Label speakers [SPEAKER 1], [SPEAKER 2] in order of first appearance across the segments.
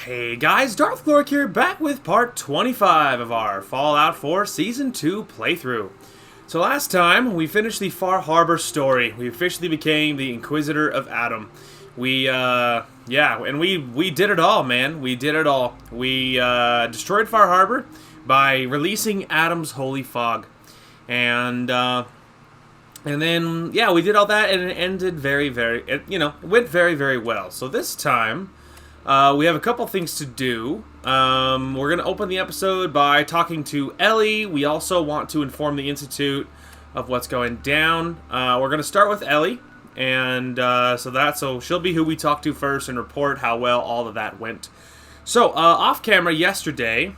[SPEAKER 1] Hey guys, Darth Gloric here, back with part 25 of our Fallout 4 Season 2 playthrough. So last time, we finished the Far Harbor story. We officially became the Inquisitor of Adam. We did it all, man. We did it all. We destroyed Far Harbor by releasing Adam's holy fog. And then, yeah, we did all that, and it ended it went very, very well. So this time, we have a couple things to do. We're going to open the episode by talking to Ellie. We also want to inform the Institute of what's going down. We're going to start with Ellie, and so she'll be who we talk to first and report how well all of that went. So, off camera yesterday,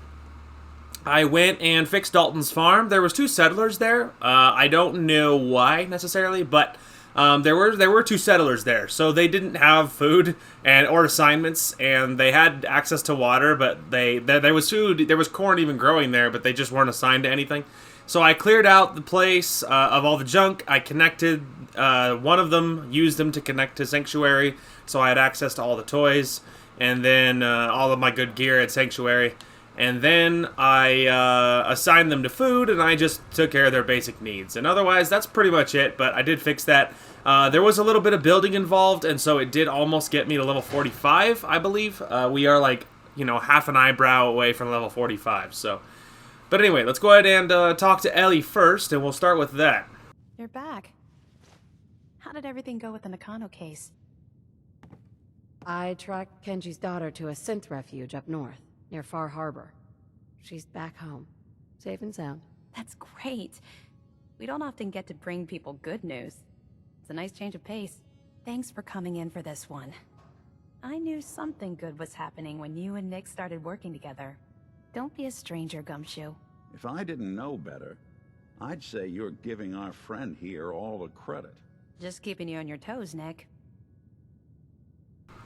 [SPEAKER 1] I went and fixed Dalton's farm. There was 2 settlers there. I don't know why necessarily, but there were 2 settlers there, so they didn't have food or assignments, and they had access to water, but there was food, there was corn even growing there, but they just weren't assigned to anything. So I cleared out the place of all the junk. I connected one of them, used them to connect to Sanctuary, so I had access to all the toys, and then all of my good gear at Sanctuary. And then I assigned them to food, and I just took care of their basic needs. And otherwise, that's pretty much it, but I did fix that. There was a little bit of building involved, and so it did almost get me to level 45, I believe. We are half an eyebrow away from level 45, so. But anyway, let's go ahead and talk to Ellie first, and we'll start with that.
[SPEAKER 2] You're back. How did everything go with the Nakano case?
[SPEAKER 3] I tracked Kenji's daughter to a synth refuge up north, near Far Harbor. She's back home, safe and sound.
[SPEAKER 2] That's great. We don't often get to bring people good news. It's a nice change of pace. Thanks for coming in for this one. I knew something good was happening when you and Nick started working together. Don't be a stranger, Gumshoe.
[SPEAKER 4] If I didn't know better, I'd say you're giving our friend here all the credit.
[SPEAKER 2] Just keeping you on your toes, Nick.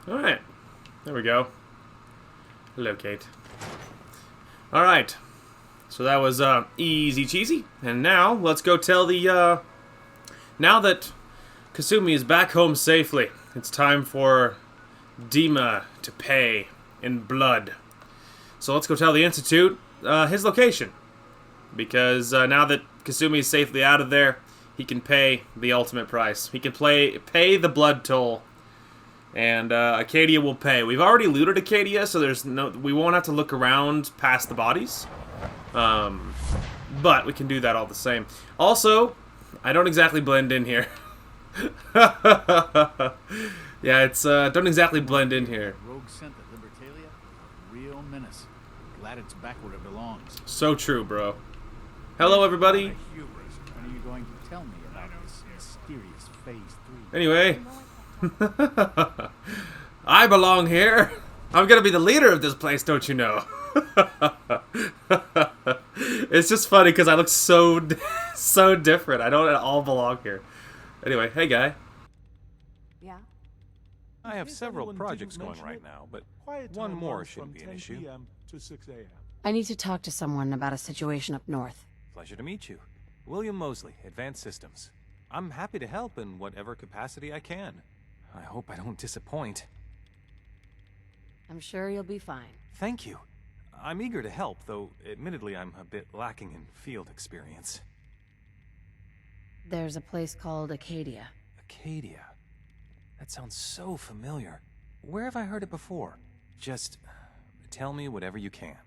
[SPEAKER 1] Alright, there we go. Hello, Kate. Alright, so that was easy cheesy, and now let's go tell the, now that Kasumi is back home safely, it's time for Dima to pay in blood. So let's go tell the Institute his location, because now that Kasumi is safely out of there, he can pay the ultimate price. He can pay the blood toll. And Acadia will pay. We've already looted Acadia, so we won't have to look around past the bodies. But we can do that all the same. Also, I don't exactly blend in here. Yeah, it's don't exactly blend in here.
[SPEAKER 5] Rogue sent the Libertalia, a real menace. Glad it's back where it belongs.
[SPEAKER 1] So true, bro. Hello, everybody.
[SPEAKER 5] When are you going to tell me about this mysterious Phase 3?
[SPEAKER 1] Anyway. I belong here. I'm gonna be the leader of this place, don't you know? It's just funny because I look so different. I don't at all belong here. Anyway, hey guy.
[SPEAKER 2] Yeah?
[SPEAKER 6] I have several projects going right now, but one more shouldn't be an issue.
[SPEAKER 3] I need to talk to someone about a situation up north.
[SPEAKER 6] Pleasure to meet you. William Mosley, Advanced Systems. I'm happy to help in whatever capacity I can. I hope I don't disappoint.
[SPEAKER 3] I'm sure you'll be fine.
[SPEAKER 6] Thank you. I'm eager to help, though admittedly I'm a bit lacking in field experience.
[SPEAKER 3] There's a place called Acadia.
[SPEAKER 6] Acadia? That sounds so familiar. Where have I heard it before? Just tell me whatever you can.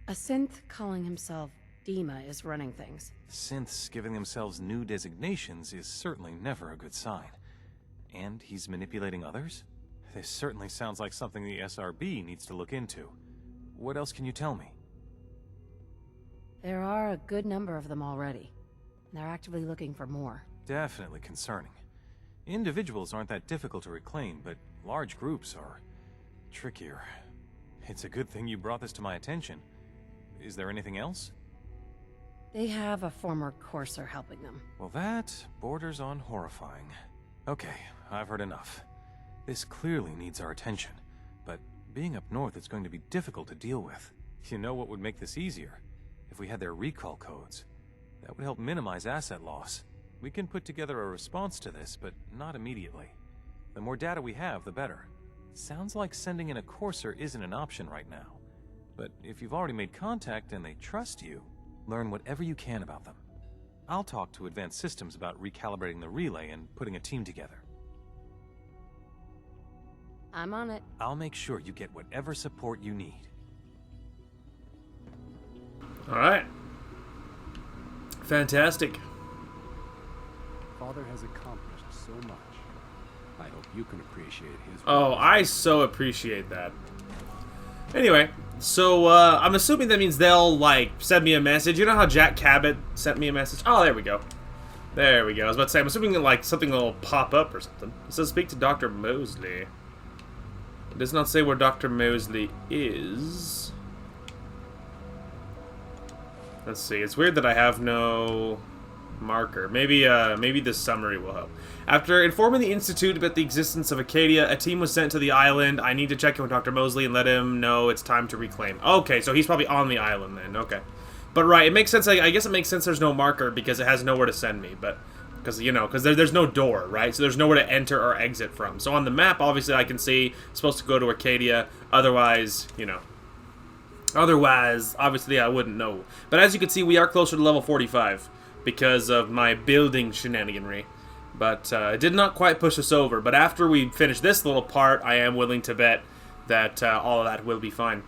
[SPEAKER 3] A synth calling himself Dima is running things.
[SPEAKER 6] Synths giving themselves new designations is certainly never a good sign. And he's manipulating others? This certainly sounds like something the SRB needs to look into. What else can you tell me?
[SPEAKER 3] There are a good number of them already. They're actively looking for more.
[SPEAKER 6] Definitely concerning. Individuals aren't that difficult to reclaim, but large groups are trickier. It's a good thing you brought this to my attention. Is there anything else?
[SPEAKER 3] They have a former courser helping them.
[SPEAKER 6] Well, that borders on horrifying. Okay, I've heard enough. This clearly needs our attention, but being up north is going to be difficult to deal with. You know what would make this easier? If we had their recall codes. That would help minimize asset loss. We can put together a response to this, but not immediately. The more data we have, the better. Sounds like sending in a courser isn't an option right now. But if you've already made contact and they trust you, learn whatever you can about them. I'll talk to Advanced Systems about recalibrating the relay and putting a team together.
[SPEAKER 3] I'm on it.
[SPEAKER 6] I'll make sure you get whatever support you need.
[SPEAKER 1] Alright. Fantastic.
[SPEAKER 7] Father has accomplished so much. I hope you can appreciate his.
[SPEAKER 1] Oh, I so appreciate that. Anyway, so I'm assuming that means they'll, like, send me a message. You know how Jack Cabot sent me a message? Oh, there we go. There we go. I was about to say, I'm assuming that, like, something will pop up or something. It says speak to Dr. Mosley. It does not say where Dr. Mosley is. Let's see. It's weird that I have no marker. Maybe this summary will help. After informing the Institute about the existence of Acadia, a team was sent to the island. I need to check in with Dr. Mosley and let him know it's time to reclaim. Okay, so he's probably on the island then. Okay. But right, it makes sense. I guess it makes sense there's no marker because it has nowhere to send me. But because, you know, because there's no door, right? So there's nowhere to enter or exit from. So on the map, obviously, I can see I'm supposed to go to Acadia. Otherwise, you know. Otherwise, obviously, I wouldn't know. But as you can see, we are closer to level 45 because of my building shenaniganry. But it did not quite push us over. But after we finish this little part, I am willing to bet that all of that will be fine.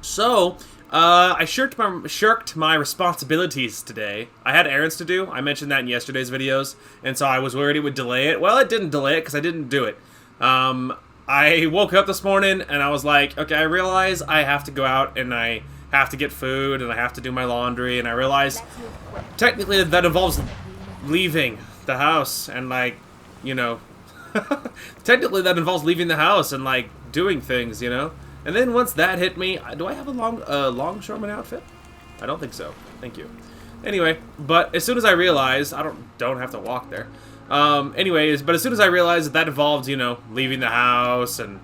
[SPEAKER 1] So, I shirked my responsibilities today. I had errands to do. I mentioned that in yesterday's videos. And so I was worried it would delay it. Well, it didn't delay it because I didn't do it. I woke up this morning and I was like, okay, I realize I have to go out and I have to get food and I have to do my laundry. And I realize technically that involves leaving the house and, like, you know, technically that involves leaving the house and, like, doing things, you know. And then once that hit me, do I have a longshoreman outfit? I don't think so. Thank you. Anyway, but as soon as I realized, I don't have to walk there. Anyways, but as soon as I realized that involved, you know, leaving the house and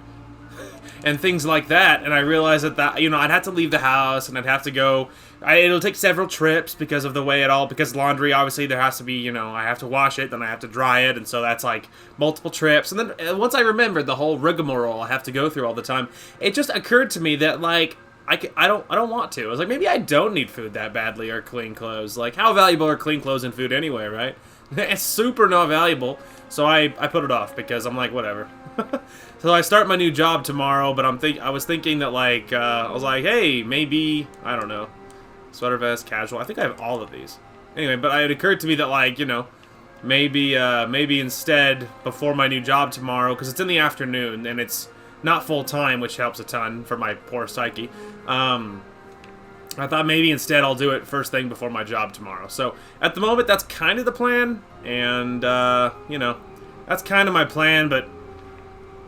[SPEAKER 1] things like that, and I realized that, you know, I'd have to leave the house and I'd have to go. It'll take several trips because of the way it all, because laundry, obviously, there has to be, you know, I have to wash it, then I have to dry it, and so that's, like, multiple trips. And then once I remembered the whole rigmarole I have to go through all the time, it just occurred to me that, like, I don't want to. I was like, maybe I don't need food that badly or clean clothes. Like, how valuable are clean clothes and food anyway, right? It's super not valuable, so I put it off because I'm like, whatever. So I start my new job tomorrow, but I was thinking that, like, I was like, hey, maybe, I don't know, sweater vest, casual. I think I have all of these. Anyway, but it occurred to me that, like, you know, maybe instead before my new job tomorrow, because it's in the afternoon and it's not full time, which helps a ton for my poor psyche. I thought maybe instead I'll do it first thing before my job tomorrow. So at the moment, that's kind of the plan, and you know, that's kind of my plan. But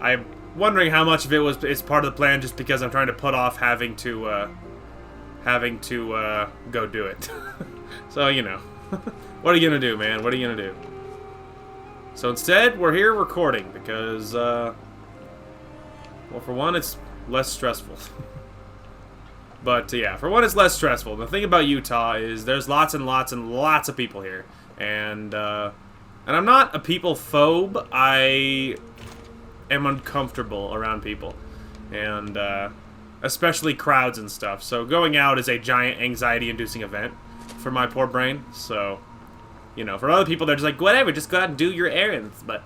[SPEAKER 1] I'm wondering how much of it is part of the plan just because I'm trying to put off having to go do it. So, you know, what are you gonna do, man? What are you gonna do? So instead, we're here recording because, well, for one, it's less stressful. But yeah, for one, it's less stressful. The thing about Utah is there's lots and lots and lots of people here, and I'm not a people phobe. I am uncomfortable around people, and especially crowds and stuff. So going out is a giant anxiety-inducing event for my poor brain. So, you know, for other people, they're just like, whatever, just go out and do your errands. But,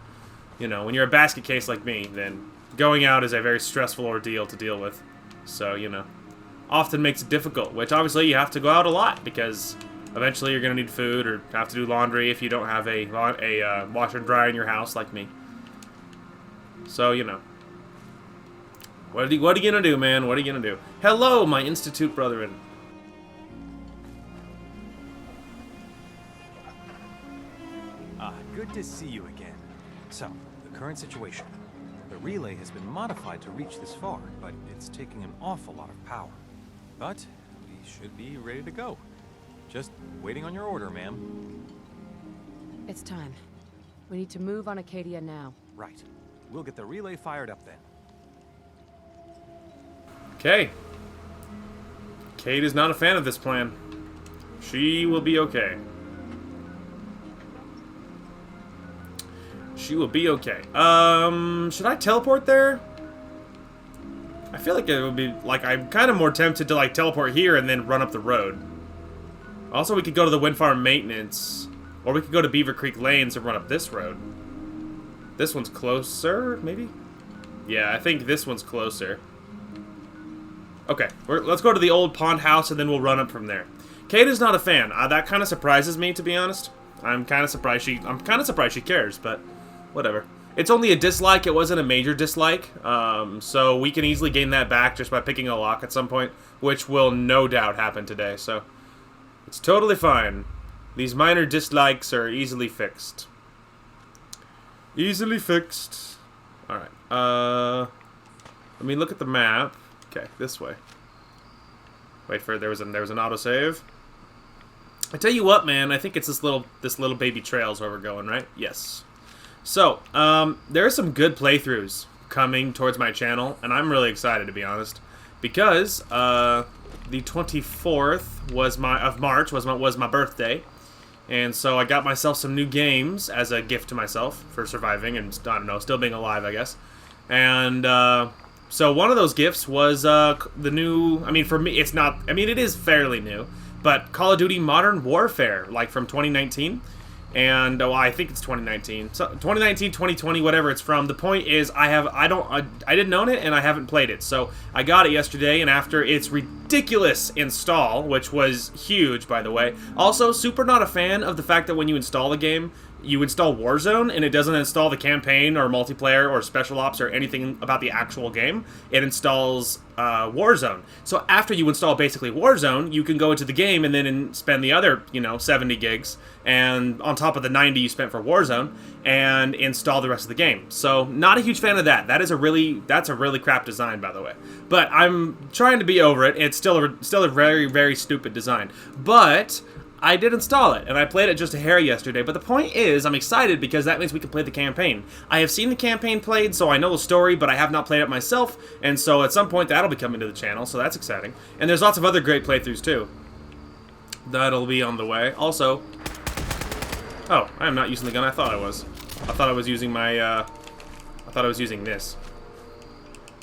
[SPEAKER 1] you know, when you're a basket case like me, then going out is a very stressful ordeal to deal with. So, you know, often makes it difficult, which obviously you have to go out a lot because eventually you're going to need food or have to do laundry if you don't have a washer and dryer in your house like me. So, you know. What are you going to do, man? What are you going to do? Hello, my Institute brethren.
[SPEAKER 6] Good to see you again. So, the current situation. The relay has been modified to reach this far, but it's taking an awful lot of power. But we should be ready to go. Just waiting on your order, ma'am.
[SPEAKER 3] It's time. We need to move on Acadia now.
[SPEAKER 6] Right. We'll get the relay fired up then.
[SPEAKER 1] Okay. Kate is not a fan of this plan. She will be okay. She will be okay. Should I teleport there? feel like it would be, like, I'm kind of more tempted to, like, teleport here and then run up the road. Also, we could go to the wind farm maintenance, or we could go to Beaver Creek Lanes and run up this road. This one's closer, maybe? Yeah, I think this one's closer. Okay, let's go to the old pond house and then we'll run up from there. Kate is not a fan. That kind of surprises me, to be honest. I'm kind of surprised she cares, but whatever. It's only a dislike. It wasn't a major dislike, so we can easily gain that back just by picking a lock at some point, which will no doubt happen today. So it's totally fine. These minor dislikes are easily fixed. Easily fixed. All right. Let me look at the map. Okay, this way. Wait for it. There was an autosave. I tell you what, man. I think it's this little baby trails where we're going, right? Yes. So, there are some good playthroughs coming towards my channel, and I'm really excited, to be honest, because the 24th of March was my birthday, and so I got myself some new games as a gift to myself for surviving and, I don't know, still being alive, I guess. And so one of those gifts was the new, I mean, for me, it's not, I mean, it is fairly new, but Call of Duty Modern Warfare, like from 2019. And well, I think it's 2019, so 2019, 2020, whatever it's from. The point is, I didn't own it and I haven't played it, so I got it yesterday. And after its ridiculous install, which was huge, by the way, also super not a fan of the fact that when you install a game, you install Warzone and it doesn't install the campaign or multiplayer or special ops or anything about the actual game. It installs Warzone. So after you install basically Warzone, you can go into the game and then spend the other, 70 gigs and on top of the 90 you spent for Warzone and install the rest of the game. So not a huge fan of that. That's a really crap design, by the way. But I'm trying to be over it. It's still a very, very stupid design. But I did install it, and I played it just a hair yesterday, but the point is, I'm excited because that means we can play the campaign. I have seen the campaign played, so I know the story, but I have not played it myself, and so at some point that'll be coming to the channel, so that's exciting. And there's lots of other great playthroughs, too. That'll be on the way. Also, oh, I am not using the gun I thought I was. I thought I was using my, I thought I was using this.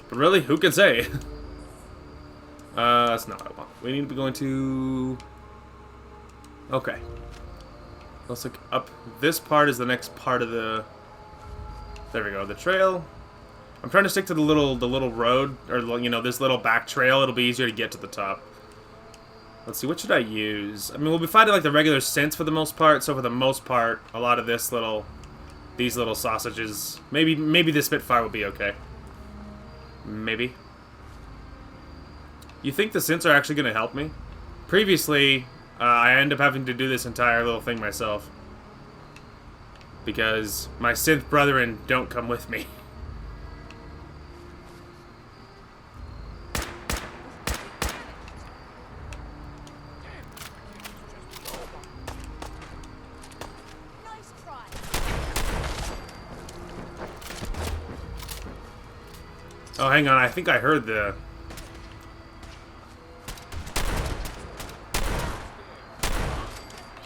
[SPEAKER 1] But really, who can say? That's not what I want. We need to be going to... Okay. Let's look up. This part is the next part of the... There we go. The trail. I'm trying to stick to the little road, or, this little back trail. It'll be easier to get to the top. Let's see, what should I use? I mean, we'll be fighting, like, the regular synths for the most part, so for the most part, a lot of these little sausages... Maybe the Spitfire will be okay. Maybe. You think the synths are actually going to help me? Previously... I end up having to do this entire little thing myself. Because my synth brethren don't come with me.
[SPEAKER 2] Nice try.
[SPEAKER 1] Oh, hang on. I think I heard the...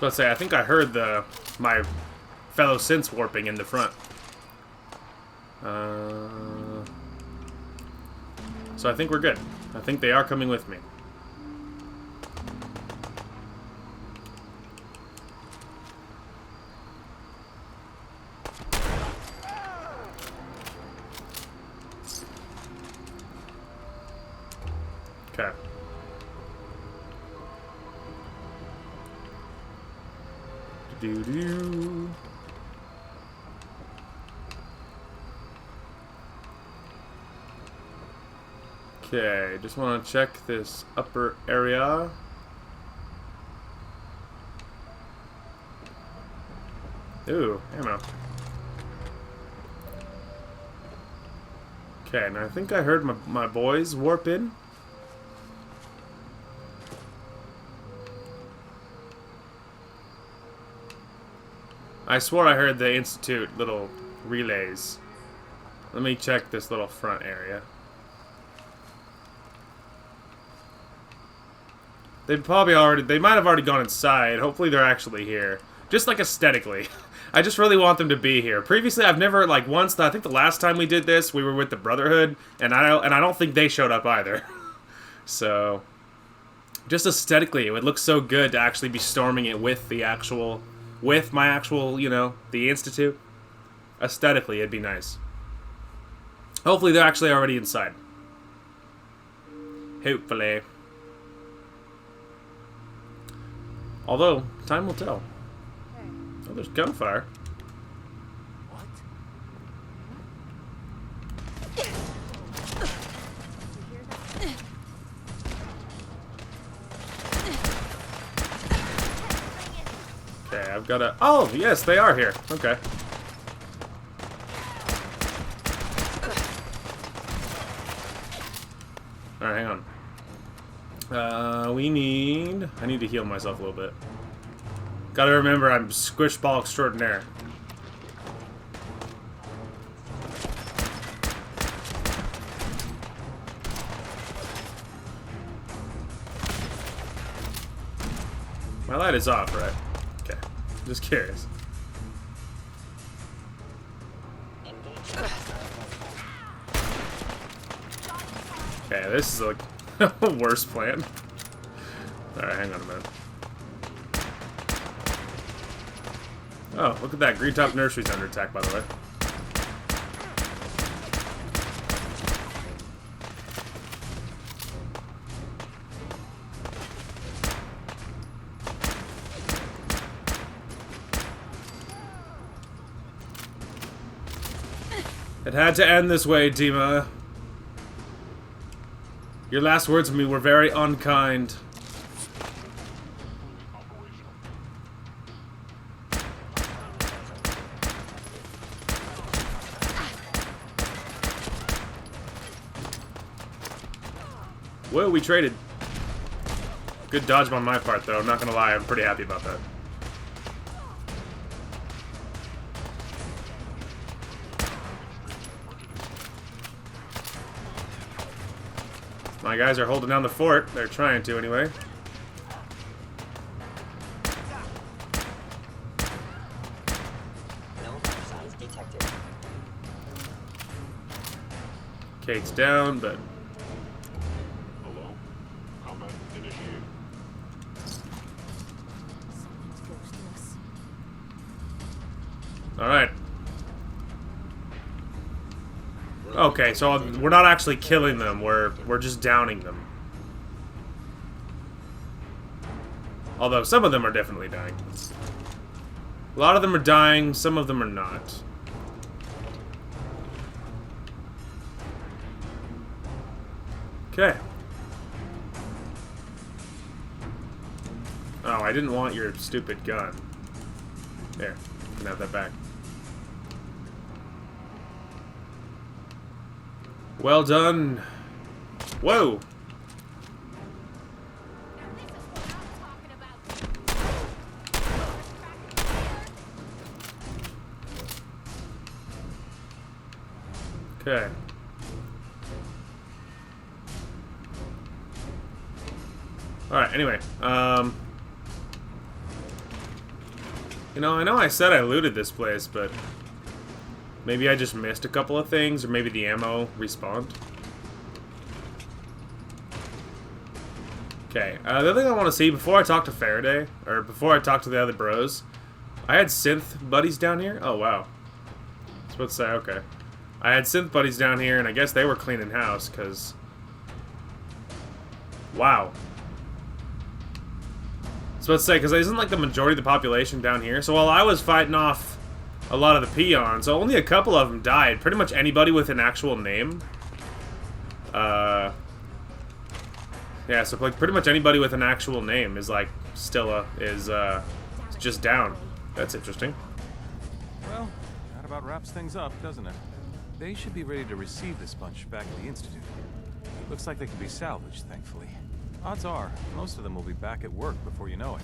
[SPEAKER 1] Let's say, I think I heard my fellow synths warping in the front. So I think we're good. I think they are coming with me. Okay. Doo-doo. Okay, just want to check this upper area. Ooh, ammo. Okay, now I think I heard my boys warp in. I swore I heard the Institute little relays. Let me check this little front area. They might have already gone inside. Hopefully they're actually here. Just like aesthetically. I just really want them to be here. Previously, I've never, like, once, I think the last time we did this, we were with the Brotherhood, and I don't think they showed up either. So, just aesthetically, it would look so good to actually be storming it with the actual, with my actual, you know, the Institute. Aesthetically, it'd be nice. Hopefully, they're actually already inside. Hopefully. Although, time will tell. Oh, there's gunfire.
[SPEAKER 5] What?
[SPEAKER 1] Okay, I've got a... Oh, yes, they are here. Okay. Alright, hang on. We need... I need to heal myself a little bit. Gotta remember, I'm squish ball extraordinaire. My light is off, right? Okay. Just curious. Okay, this is like a worse plan. Alright, hang on a minute. Oh, look at that. Green Top Nursery's under attack, by the way. It had to end this way, Dima. Your last words to me were very unkind. Whoa, we traded. Good dodge on my part, though. I'm not gonna lie, I'm pretty happy about that. My guys are holding down the fort. They're trying to, anyway. Kate's down, but...
[SPEAKER 8] Hello? Combat initiated.
[SPEAKER 1] Alright. Okay, so we're not actually killing them, we're just downing them. Although some of them are definitely dying. A lot of them are dying, some of them are not. Okay. Oh, I didn't want your stupid gun. There, you can have that back. Well done. Whoa. Okay. Alright, anyway. You know, I know I said I looted this place, but... maybe I just missed a couple of things, or maybe the ammo respawned. Okay, the other thing I want to see, before I talk to Faraday, or before I talk to the other bros, I had synth buddies down here? Oh, wow. I was about to say, okay. I had synth buddies down here, and I guess they were cleaning house, because... wow. I was about to say, because isn't like the majority of the population down here? So while I was fighting off a lot of the peons, so only a couple of them died. Pretty much anybody with an actual name. Yeah, so like pretty much anybody with an actual name is like still is just down. That's interesting.
[SPEAKER 6] Well, that about wraps things up, doesn't it? They should be ready to receive this bunch back at the Institute. Looks like they can be salvaged, thankfully. Odds are, most of them will be back at work before you know it.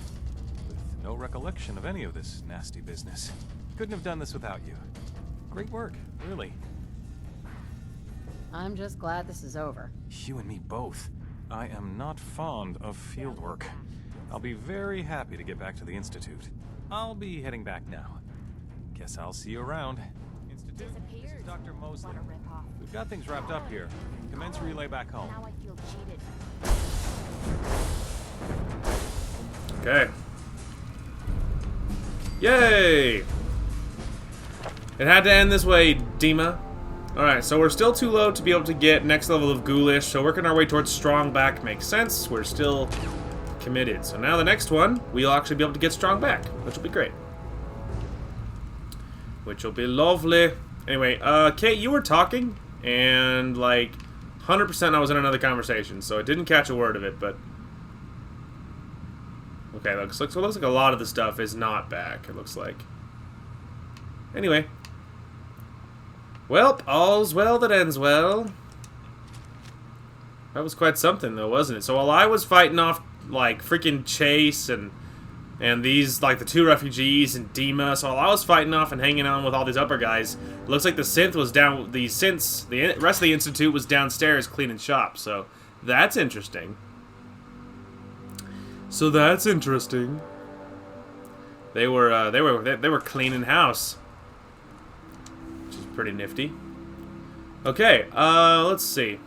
[SPEAKER 6] With no recollection of any of this nasty business. Couldn't have done this without you. Great work, really.
[SPEAKER 3] I'm just glad this is over.
[SPEAKER 6] You and me both. I am not fond of field work. I'll be very happy to get back to the Institute. I'll be heading back now. Guess I'll see you around. Institute, this is Dr. Mosley. We've got things wrapped up here. Commence relay back home.
[SPEAKER 9] Now I feel cheated.
[SPEAKER 1] Okay. Yay! It had to end this way, Dima. Alright, so we're still too low to be able to get next level of ghoulish, so working our way towards strong back makes sense. We're still committed. So now the next one, we'll actually be able to get strong back, which will be great. Which will be lovely. Anyway, Kate, you were talking, and like 100% I was in another conversation, so I didn't catch a word of it, but okay, so it looks like a lot of the stuff is not back, it looks like. Anyway. Well, all's well that ends well. That was quite something, though, wasn't it? So while I was fighting off, like, freaking Chase and these, like, the two refugees and Dima, so while I was fighting off and hanging on with all these upper guys, it looks like the synth was down, the rest of the Institute was downstairs cleaning shop, so that's interesting. So that's interesting. They were cleaning house. Which is pretty nifty. Okay, let's see.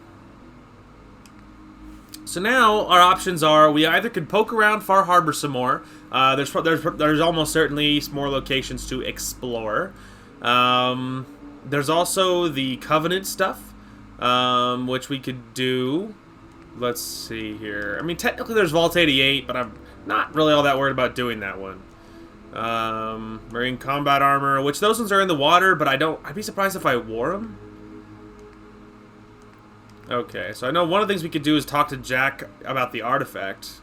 [SPEAKER 1] So now our options are we either could poke around Far Harbor some more. There's almost certainly more locations to explore. There's also the Covenant stuff, which we could do. Let's see here. I mean, technically there's Vault 88, but I'm not really all that worried about doing that one. Marine combat armor, which those ones are in the water, but I'd be surprised if I wore them. Okay, so I know one of the things we could do is talk to Jack about the artifact.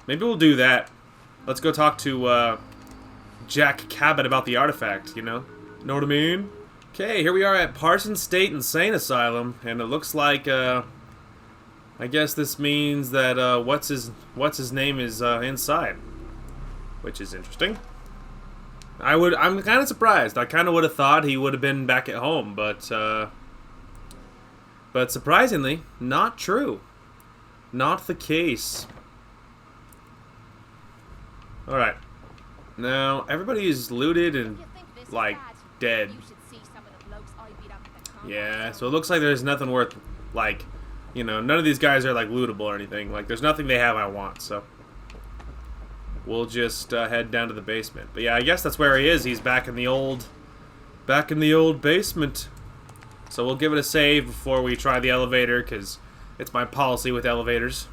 [SPEAKER 1] Maybe we'll do that. Let's go talk to, Jack Cabot about the artifact, you know? Know what I mean? Okay, here we are at Parsons State Insane Asylum, and it looks like, I guess this means that, what's his name is, inside. Which is interesting. I'm kind of surprised. I kind of would have thought he would have been back at home, but surprisingly, not true. Not the case. Alright. Now, everybody is looted and, like, dead. Yeah, so it looks like there's nothing worth, like, you know, none of these guys are, like, lootable or anything. Like, there's nothing they have I want, so we'll just head down to the basement. But yeah, I guess that's where he is. He's back in the old basement. So we'll give it a save before we try the elevator, because it's my policy with elevators.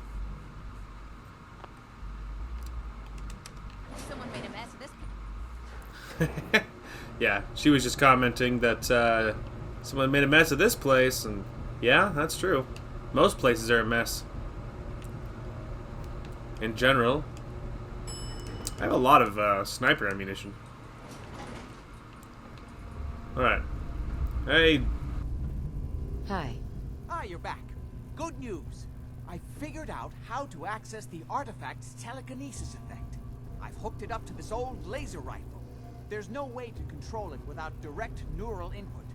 [SPEAKER 9] Someone made a mess of this.
[SPEAKER 1] Yeah, she was just commenting that someone made a mess of this place, and yeah, that's true. Most places are a mess. In general. I have a lot of sniper ammunition. Alright. Hey.
[SPEAKER 3] Hi.
[SPEAKER 10] Ah, you're back. Good news. I figured out how to access the artifact's telekinesis effect. I've hooked it up to this old laser rifle. There's no way to control it without direct neural input.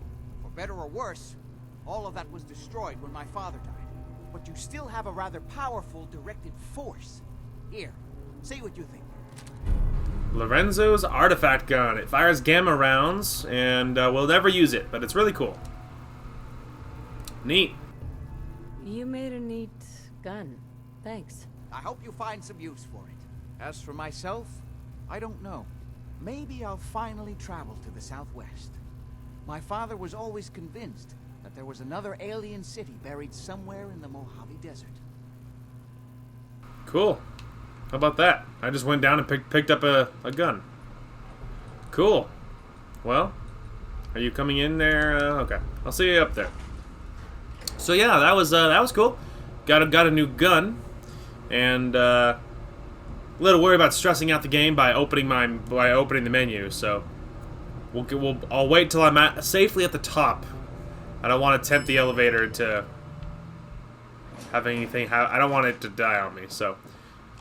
[SPEAKER 10] For better or worse, all of that was destroyed when my father died. But you still have a rather powerful directed force. Here, see what you think.
[SPEAKER 1] Lorenzo's artifact gun. It fires gamma rounds, and we'll never use it, but it's really cool. Neat.
[SPEAKER 3] You made a neat gun. Thanks.
[SPEAKER 10] I hope you find some use for it. As for myself, I don't know. Maybe I'll finally travel to the southwest. My father was always convinced that there was another alien city buried somewhere in the Mojave Desert.
[SPEAKER 1] Cool. How about that? I just went down and picked up a gun. Cool. Well, are you coming in there? Okay, I'll see you up there. So yeah, that was cool. Got a new gun, and a little worried about stressing out the game by opening the menu. So I'll wait till I'm safely at the top. I don't want to tempt the elevator to have anything. I don't want it to die on me. So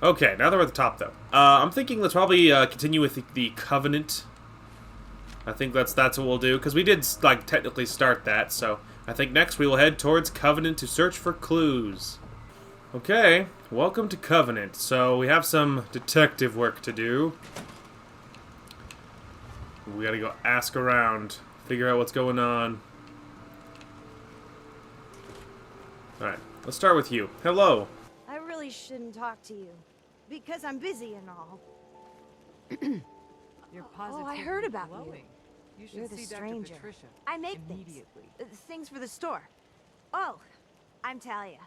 [SPEAKER 1] okay, now that we're at the top though, I'm thinking let's probably continue with the Covenant. I think that's what we'll do, because we did like technically start that. So I think next we will head towards Covenant to search for clues. Okay, welcome to Covenant. So we have some detective work to do. We gotta go ask around, figure out what's going on. Alright, let's start with you. Hello.
[SPEAKER 11] I really shouldn't talk to you, because I'm busy and all.
[SPEAKER 12] You're
[SPEAKER 11] Oh, I heard about you.
[SPEAKER 12] You should
[SPEAKER 11] You're the
[SPEAKER 12] see
[SPEAKER 11] stranger.
[SPEAKER 12] Dr. Patricia
[SPEAKER 11] I make
[SPEAKER 12] immediately.
[SPEAKER 11] things for the store. Oh, I'm Talia.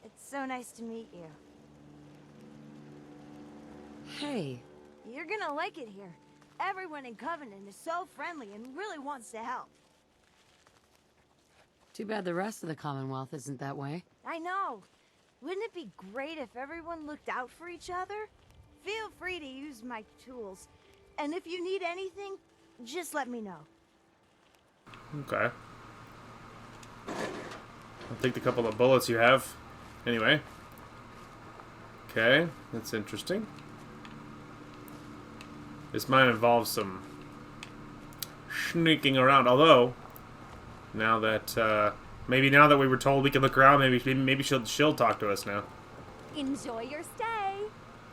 [SPEAKER 11] It's so nice to meet you.
[SPEAKER 3] Hey,
[SPEAKER 11] You're gonna like it here. Everyone in Covenant is so friendly and really wants to help.
[SPEAKER 3] too bad the rest of the Commonwealth isn't that way.
[SPEAKER 11] I know. Wouldn't it be great if everyone looked out for each other? Feel free to use my tools. And if you need anything, just let me know.
[SPEAKER 1] Okay. I'll take the couple of bullets you have. Anyway. Okay, that's interesting. This might involve some sneaking around, although now that maybe now that we were told we can look around, maybe she'll talk to us now.
[SPEAKER 9] Enjoy your stay.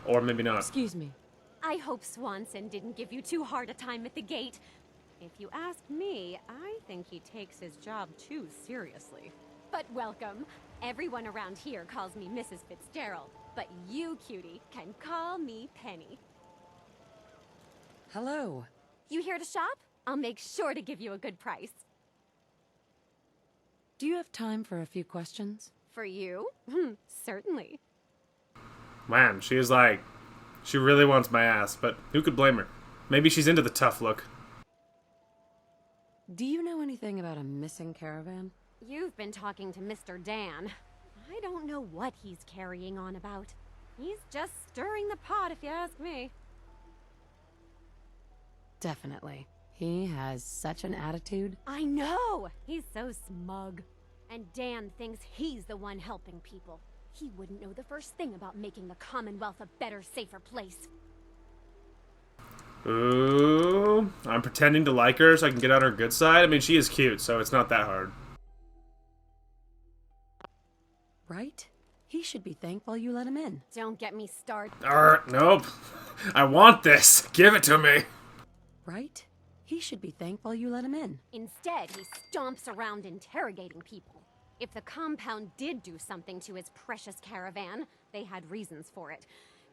[SPEAKER 1] Or maybe not.
[SPEAKER 3] Excuse me.
[SPEAKER 9] I hope Swanson didn't give you too hard a time at the gate. If you ask me, I think he takes his job too seriously. But welcome. Everyone around here calls me Mrs. Fitzgerald, but you, cutie, can call me Penny.
[SPEAKER 3] Hello.
[SPEAKER 9] You here to shop? I'll make sure to give you a good price.
[SPEAKER 3] Do you have time for a few questions?
[SPEAKER 9] For you? Certainly.
[SPEAKER 1] Man, she is like, she really wants my ass, but who could blame her? Maybe she's into the tough look.
[SPEAKER 3] Do you know anything about a missing caravan?
[SPEAKER 9] You've been talking to Mr. Dan. I don't know what he's carrying on about. He's just stirring the pot, if you ask me.
[SPEAKER 3] Definitely. He has such an attitude.
[SPEAKER 9] I know! He's so smug. And Dan thinks he's the one helping people. He wouldn't know the first thing about making the Commonwealth a better, safer place.
[SPEAKER 1] Ooh, I'm pretending to like her so I can get on her good side. I mean, she is cute, so it's not that hard.
[SPEAKER 3] Right? He should be thankful you let him in.
[SPEAKER 9] Don't get me started.
[SPEAKER 1] Nope. I want this. Give it to me.
[SPEAKER 3] Right? He should be thankful you let him in.
[SPEAKER 9] Instead, he stomps around interrogating people. If the compound did do something to his precious caravan, they had reasons for it.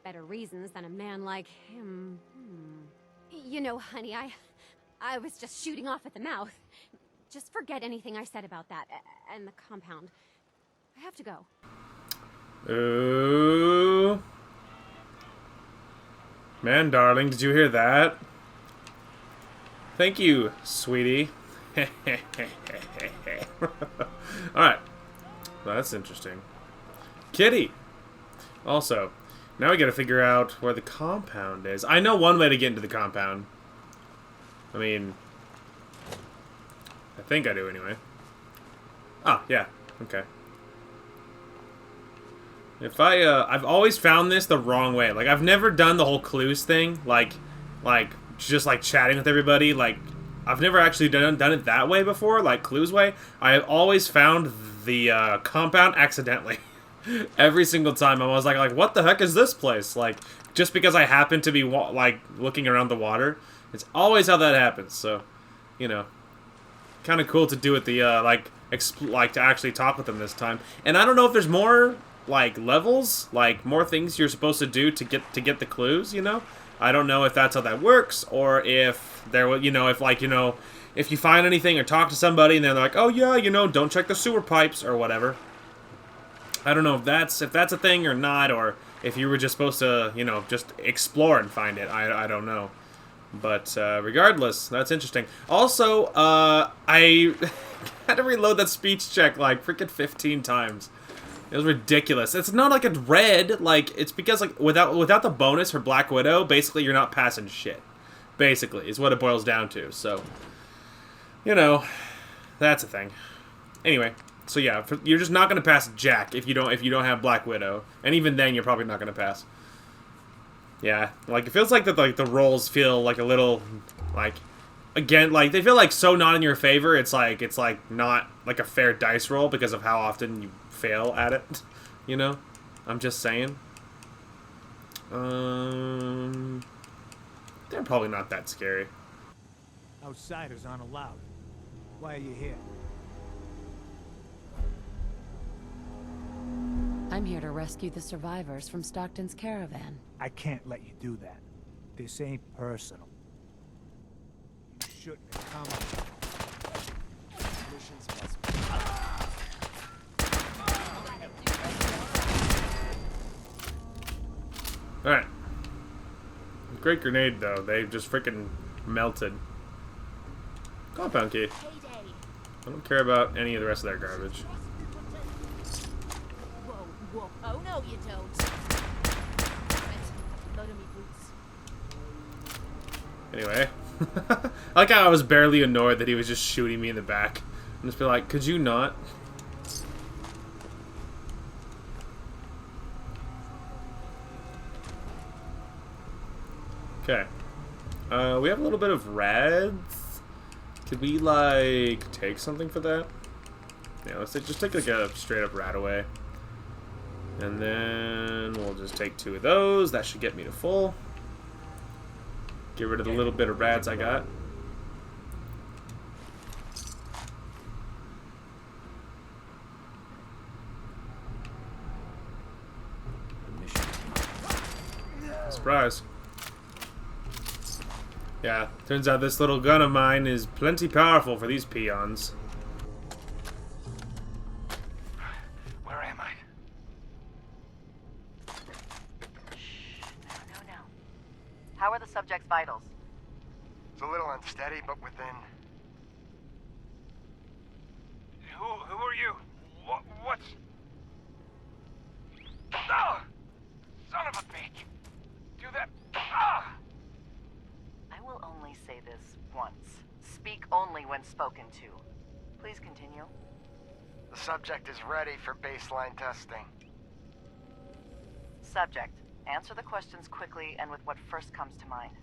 [SPEAKER 9] Better reasons than a man like him. You know, honey, I was just shooting off at the mouth. Just forget anything I said about that and the compound. I have to go.
[SPEAKER 1] Ooh. Man, darling, did you hear that? Thank you, sweetie. Alright. Well, that's interesting. Kitty! Also, now we gotta figure out where the compound is. I know one way to get into the compound. I mean, I think I do anyway. Oh, yeah. Okay. If I've always found this the wrong way. Like, I've never done the whole clues thing. Like, just, like, chatting with everybody. Like, I've never actually done it that way before, like, clues way. I have always found the compound accidentally. Every single time I was like, what the heck is this place? Like, just because I happen to be, like, looking around the water. It's always how that happens, so, you know. Kind of cool to do it the, to actually talk with them this time. And I don't know if there's more, like, levels, like, more things you're supposed to do to get the clues, you know? I don't know if that's how that works, or if there, you know, if you find anything or talk to somebody and they're like, oh yeah, you know, don't check the sewer pipes or whatever. I don't know if that's a thing or not, or if you were just supposed to, you know, just explore and find it. I don't know. But regardless, that's interesting. Also, I had to reload that speech check like freaking 15 times. It was ridiculous. It's not like it's red, like, it's because, like, without the bonus for Black Widow, basically you're not passing shit. Basically, is what it boils down to, so, you know, that's a thing. Anyway, so yeah, you're just not gonna pass Jack if you don't have Black Widow, and even then you're probably not gonna pass. Yeah, like, it feels like that, like, the rolls feel, like, a little, like, again, like, they feel, like, so not in your favor, it's, like, not, like, a fair dice roll because of how often you fail at it, you know? I'm just saying. They're probably not that scary.
[SPEAKER 12] Outsiders aren't allowed. Why are you here?
[SPEAKER 3] I'm here to rescue the survivors from Stockton's caravan.
[SPEAKER 12] I can't let you do that. This ain't personal. You shouldn't have come. Missions must be.
[SPEAKER 1] Alright. Great grenade, though. They just freaking melted. Compound key. I don't care about any of the rest of their garbage.
[SPEAKER 13] Whoa, whoa. Oh, no, you don't. Go to me, Boots.
[SPEAKER 1] Anyway. I like how I was barely annoyed that he was just shooting me in the back. I'm just be like, could you not? Okay. We have a little bit of reds. Could we, like, take something for that? Yeah, let's just take, like, a straight-up rat away. And then we'll just take 2 of those. That should get me to full. Get rid of the little bit of rads I got. Surprise. Yeah, turns out this little gun of mine is plenty powerful for these peons.
[SPEAKER 14] Where am I?
[SPEAKER 15] No. How are the subject's vitals?
[SPEAKER 14] It's a little unsteady, but within. Who are you? What's... Ah! Son of a bitch! Do that... Ah!
[SPEAKER 15] I will only say this once. Speak only when spoken to. Please continue.
[SPEAKER 14] The subject is ready for baseline testing.
[SPEAKER 15] Subject, answer the questions quickly and with what first comes to mind.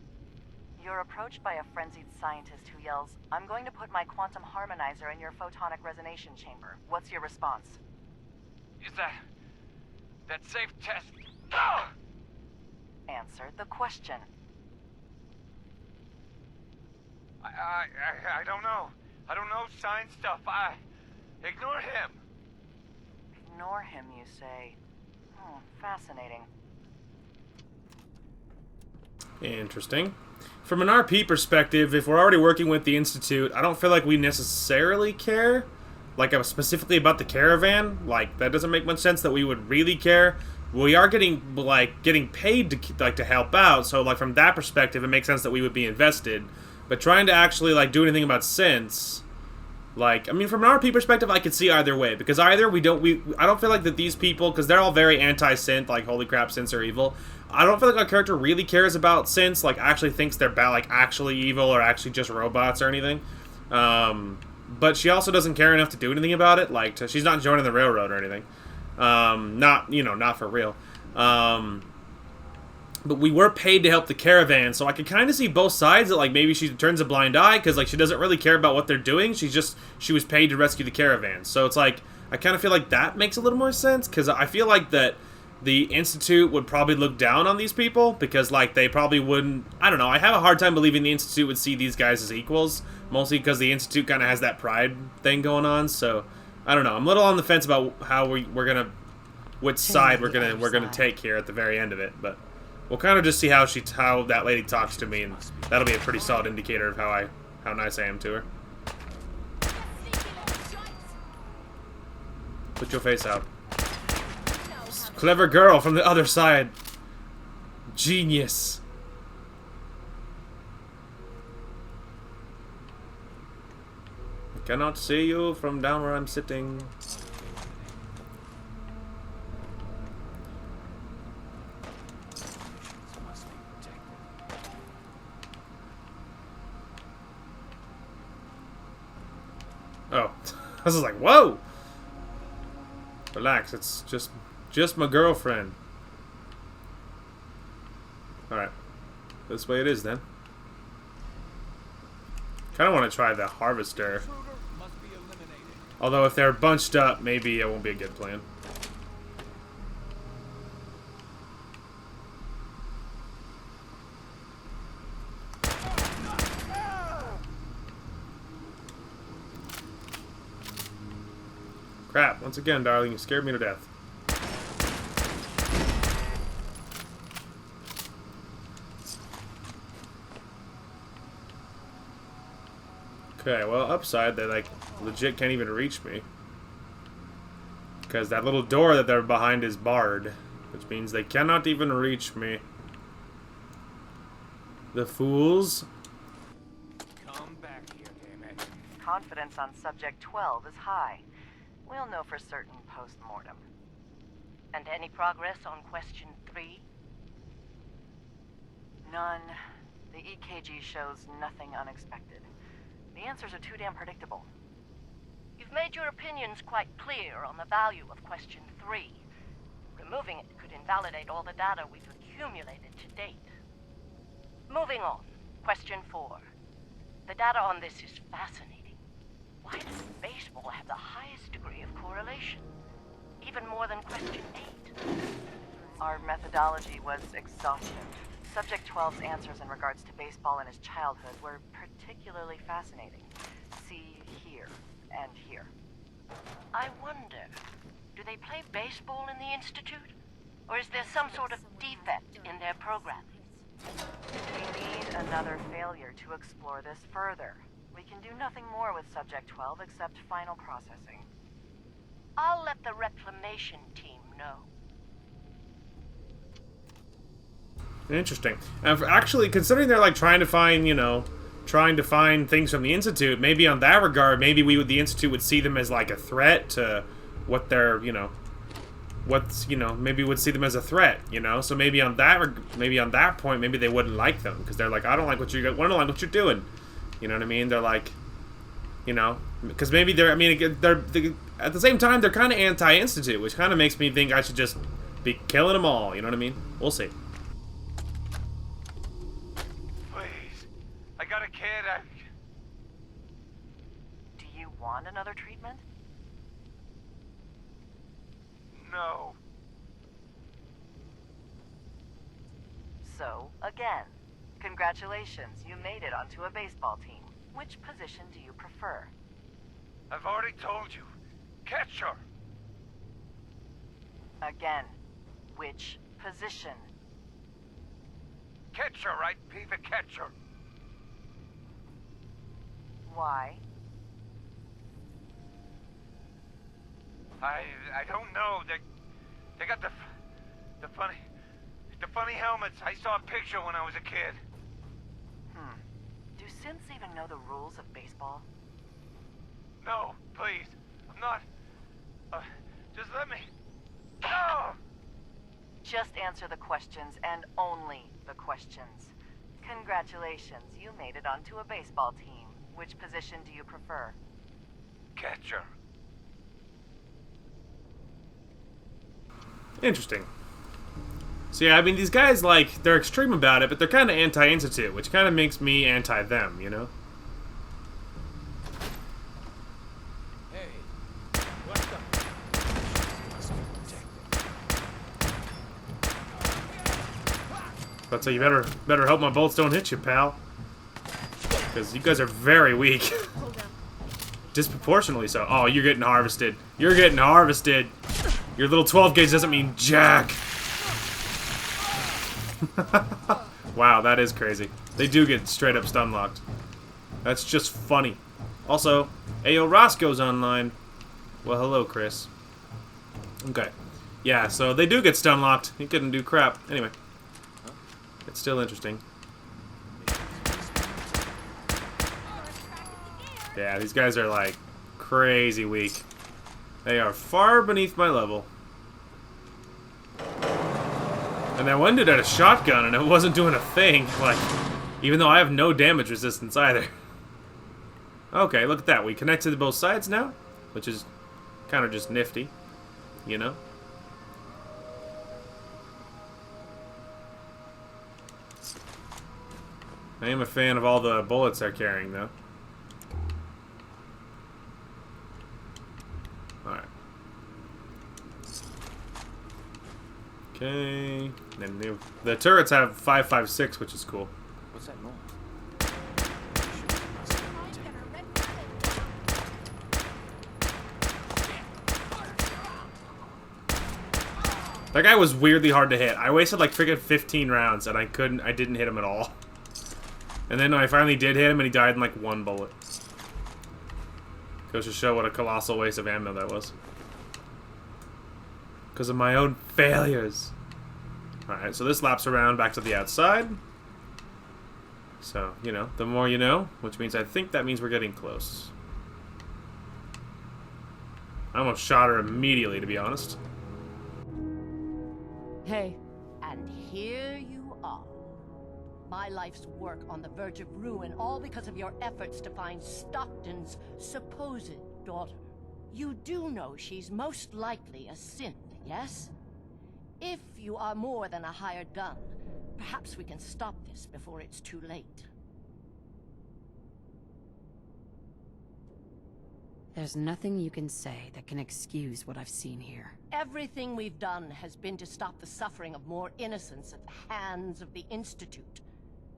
[SPEAKER 15] You're approached by a frenzied scientist who yells, "I'm going to put my quantum harmonizer in your photonic resonation chamber." What's your response?
[SPEAKER 14] Is that safe test? Ah!
[SPEAKER 15] Answer the question.
[SPEAKER 14] I don't know. I don't know science stuff. Ignore him.
[SPEAKER 15] Ignore him, you say? Fascinating.
[SPEAKER 1] Interesting. From an RP perspective, if we're already working with the Institute, I don't feel like we necessarily care. Like, specifically about the caravan. Like, that doesn't make much sense that we would really care. We are getting paid to help out, so, like, from that perspective, it makes sense that we would be invested. But trying to actually, like, do anything about synths, like, I mean, from an RP perspective, I could see either way. Because either I don't feel like that these people, because they're all very anti-synth, like, holy crap, synths are evil. I don't feel like our character really cares about synths, like, actually thinks they're bad, like, actually evil or actually just robots or anything. But she also doesn't care enough to do anything about it. Like, she's not joining the railroad or anything. Not for real. But we were paid to help the caravan, so I could kind of see both sides. That, like, maybe she turns a blind eye because, like, she doesn't really care about what they're doing. She was paid to rescue the caravan. So it's like, I kind of feel like that makes a little more sense, because I feel like that the Institute would probably look down on these people because, like, they probably wouldn't... I don't know. I have a hard time believing the Institute would see these guys as equals, mostly because the Institute kind of has that pride thing going on. So I don't know. I'm a little on the fence about how we're gonna, which side we're gonna take here at the very end of it. But we'll kind of just see how that lady talks to me, and that'll be a pretty solid indicator of how nice I am to her. Put your face out. Clever girl from the other side. Genius. I cannot see you from down where I'm sitting. Oh, I was like, whoa! Relax, it's just my girlfriend. Alright. This way it is, then. Kinda want to try the harvester. Although if they're bunched up, maybe it won't be a good plan. Crap, once again, darling, you scared me to death. Okay, well, upside, they, like, legit can't even reach me. Because that little door that they're behind is barred. Which means they cannot even reach me. The fools.
[SPEAKER 14] Come back here, damn it.
[SPEAKER 15] Confidence on Subject 12 is high. We'll know for certain post-mortem.
[SPEAKER 16] And any progress on question 3?
[SPEAKER 15] None. The EKG shows nothing unexpected. The answers are too damn predictable.
[SPEAKER 16] You've made your opinions quite clear on the value of question 3. Removing it could invalidate all the data we've accumulated to date. Moving on. Question 4. The data on this is fascinating. Why does baseball have the highest degree of correlation? Even more than question 8.
[SPEAKER 15] Our methodology was exhaustive. Subject 12's answers in regards to baseball in his childhood were particularly fascinating. See here and here.
[SPEAKER 16] I wonder, do they play baseball in the Institute? Or is there some sort of defect in their programming?
[SPEAKER 15] We need another failure to explore this further. We can do nothing more with Subject 12 except final processing.
[SPEAKER 16] I'll let the reclamation team know.
[SPEAKER 1] Interesting. And actually, considering they're like trying to find, you know, things from the Institute, maybe on that regard, maybe the Institute would see them as like a threat to what they're, you know, maybe would see them as a threat, you know. So maybe on that point, maybe they wouldn't like them because they're like, I don't like what you're doing. You know what I mean? They're like, you know, because maybe they're at the same time they're kind of anti-Institute, which kind of makes me think I should just be killing them all. You know what I mean? We'll see.
[SPEAKER 14] I got a kid.
[SPEAKER 15] Do you want another treatment?
[SPEAKER 14] No.
[SPEAKER 15] So, again, congratulations, you made it onto a baseball team. Which position do you prefer?
[SPEAKER 14] I've already told you. Catcher.
[SPEAKER 15] Again, which position?
[SPEAKER 14] Catcher, right? Be the catcher.
[SPEAKER 15] Why?
[SPEAKER 14] I don't know. They got the funny helmets. I saw a picture when I was a kid.
[SPEAKER 15] Do synths even know the rules of baseball?
[SPEAKER 14] No, please. I'm not. Just let me. No!
[SPEAKER 15] Just answer the questions and only the questions. Congratulations, you made it onto a baseball team. Which position do you prefer?
[SPEAKER 14] Catcher.
[SPEAKER 1] Interesting. So yeah, I mean, these guys, like, they're extreme about it, but they're kind of anti-Institute, which kind of makes me anti-them, you know?
[SPEAKER 14] Hey, what the?
[SPEAKER 1] But so you better hope my bolts don't hit you, pal. Because you guys are very weak. Disproportionately so. Oh, you're getting harvested. You're getting harvested. Your little 12 gauge doesn't mean jack. Wow, that is crazy. They do get straight up stun locked. That's just funny. Also, Ayo Roscoe's online. Well, hello, Chris. Okay. Yeah, so they do get stun locked. He couldn't do crap. Anyway. It's still interesting. Yeah, these guys are like crazy weak. They are far beneath my level. And that one dude had a shotgun and it wasn't doing a thing. Like, even though I have no damage resistance either. Okay, look at that. We connected to both sides now, which is kind of just nifty, you know? I am a fan of all the bullets they're carrying, though. Alright. Okay. And the turrets have 5.56, which is cool.
[SPEAKER 7] What's that noise?
[SPEAKER 1] That guy was weirdly hard to hit. I wasted like freaking 15 rounds and I didn't hit him at all. And then I finally did hit him and he died in like 1 bullet. Goes to show what a colossal waste of ammo that was. Because of my own failures. Alright, so this laps around back to the outside. So, you know, the more you know, which means I think that means we're getting close. I almost shot her immediately, to be honest.
[SPEAKER 16] Hey. And here you are. My life's work on the verge of ruin, all because of your efforts to find Stockton's supposed daughter. You do know she's most likely a synth, yes? If you are more than a hired gun, perhaps we can stop this before it's too late.
[SPEAKER 3] There's nothing you can say that can excuse what I've seen here.
[SPEAKER 16] Everything we've done has been to stop the suffering of more innocents at the hands of the Institute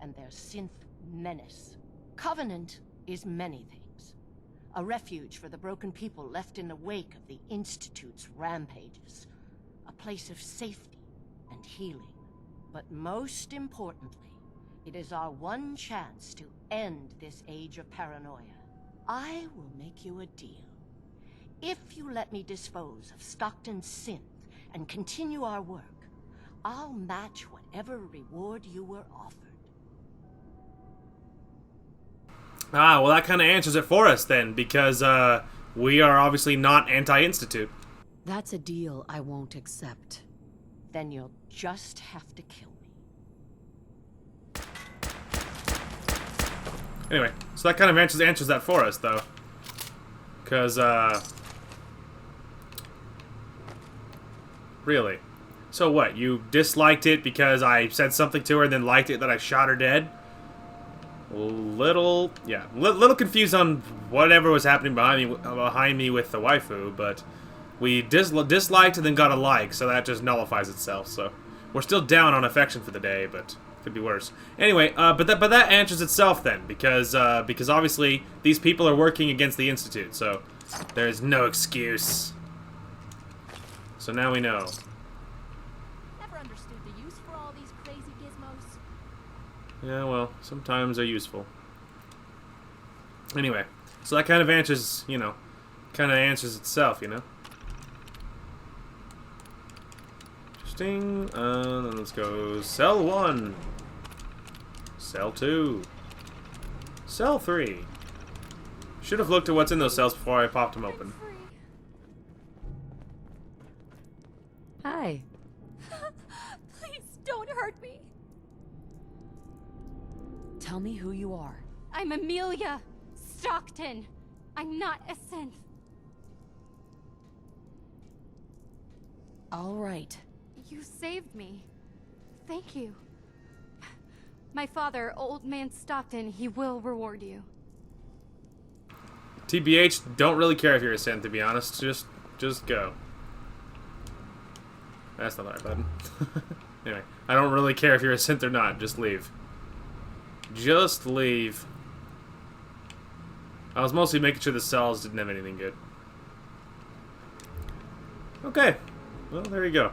[SPEAKER 16] and their synth menace. Covenant is many things. A refuge for the broken people left in the wake of the Institute's rampages. A place of safety and healing. But most importantly, it is our one chance to end this age of paranoia. I will make you a deal. If you let me dispose of Stockton's synth and continue our work, I'll match whatever reward you were offered.
[SPEAKER 1] Ah, well that kind of answers it for us then, because we are obviously not anti-Institute.
[SPEAKER 3] That's a deal I won't accept.
[SPEAKER 16] Then you'll just have to kill me.
[SPEAKER 1] Anyway, so that kind of answers that for us, though. Because, really? So what, you disliked it because I said something to her and then liked it that I shot her dead? Little confused on whatever was happening behind me with the waifu, but we disliked and then got a like, so that just nullifies itself, so we're still down on affection for the day, but could be worse. Anyway, but that answers itself then, because obviously these people are working against the Institute, so there's no excuse. So now we know.
[SPEAKER 13] Never understood the use for all these crazy gizmos.
[SPEAKER 1] Yeah, well, sometimes they're useful. Anyway, so that kind of answers, you know, answers itself, you know. Interesting. Then let's go cell 1. Cell 2. Cell 3. Should have looked at what's in those cells before I popped them open.
[SPEAKER 3] Hi.
[SPEAKER 13] Please don't hurt me.
[SPEAKER 3] Tell me who you are.
[SPEAKER 9] I'm Amelia Stockton. I'm not a synth.
[SPEAKER 3] All right.
[SPEAKER 9] You saved me. Thank you. My father, Old Man Stockton, he will reward you.
[SPEAKER 1] TBH, don't really care if you're a synth, to be honest. Just go. That's not the right button. Anyway, I don't really care if you're a synth or not. Just leave. Just leave. I was mostly making sure the cells didn't have anything good. Okay. Well, there you go.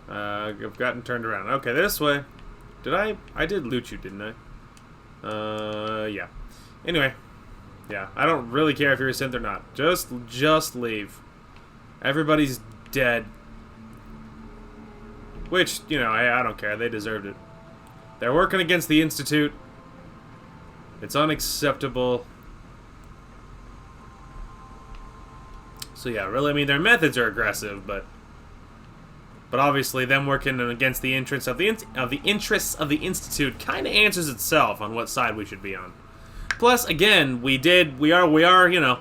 [SPEAKER 1] I've gotten turned around. Okay, this way. Did I did loot you, didn't I? Yeah. Anyway. Yeah, I don't really care if you're a synth or not. Just leave. Everybody's dead. Which, you know, I don't care. They deserved it. They're working against the Institute. It's unacceptable. So yeah, really, I mean, their methods are aggressive, but obviously them working against the interests of the Institute kind of answers itself on what side we should be on. Plus, again, we are, you know,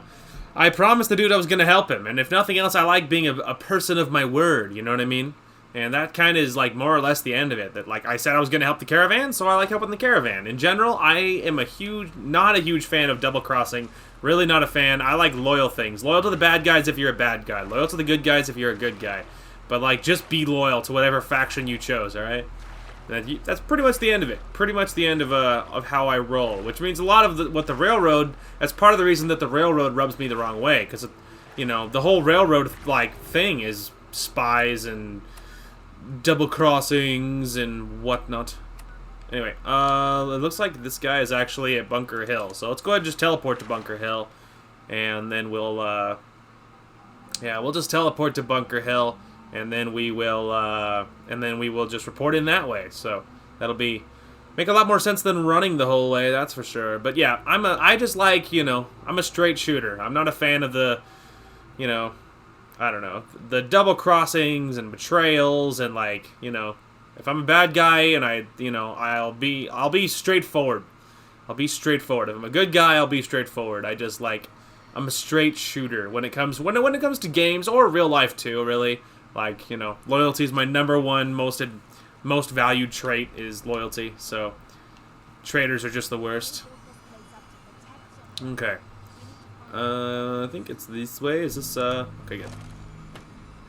[SPEAKER 1] I promised the dude I was going to help him, and if nothing else, I like being a person of my word, you know what I mean? And that kind of is, like, more or less the end of it. That, like, I said I was going to help the caravan, so I like helping the caravan. In general, I am not a huge fan of double-crossing. Really not a fan. I like loyal things. Loyal to the bad guys if you're a bad guy. Loyal to the good guys if you're a good guy. But, like, just be loyal to whatever faction you chose, alright? That's pretty much the end of it. Pretty much the end of how I roll. Which means a lot of what the railroad... That's part of the reason that the railroad rubs me the wrong way. Because, you know, the whole railroad, like, thing is spies and double crossings and whatnot. Anyway, it looks like this guy is actually at Bunker Hill, so let's go ahead and just teleport to Bunker Hill, and then we'll just teleport to Bunker Hill, and then we will just report in that way. So that'll make a lot more sense than running the whole way, that's for sure. But yeah, I just like, I'm a straight shooter. I'm not a fan of the, I don't know, the double crossings and betrayals and like, if I'm a bad guy and I'll be straightforward. I'll be straightforward. If I'm a good guy, I'll be straightforward. I'm a straight shooter when it comes to games or real life too, really. Like, loyalty is my number one most valued trait is loyalty. So traitors are just the worst. Okay. I think it's this way. Is this okay, good.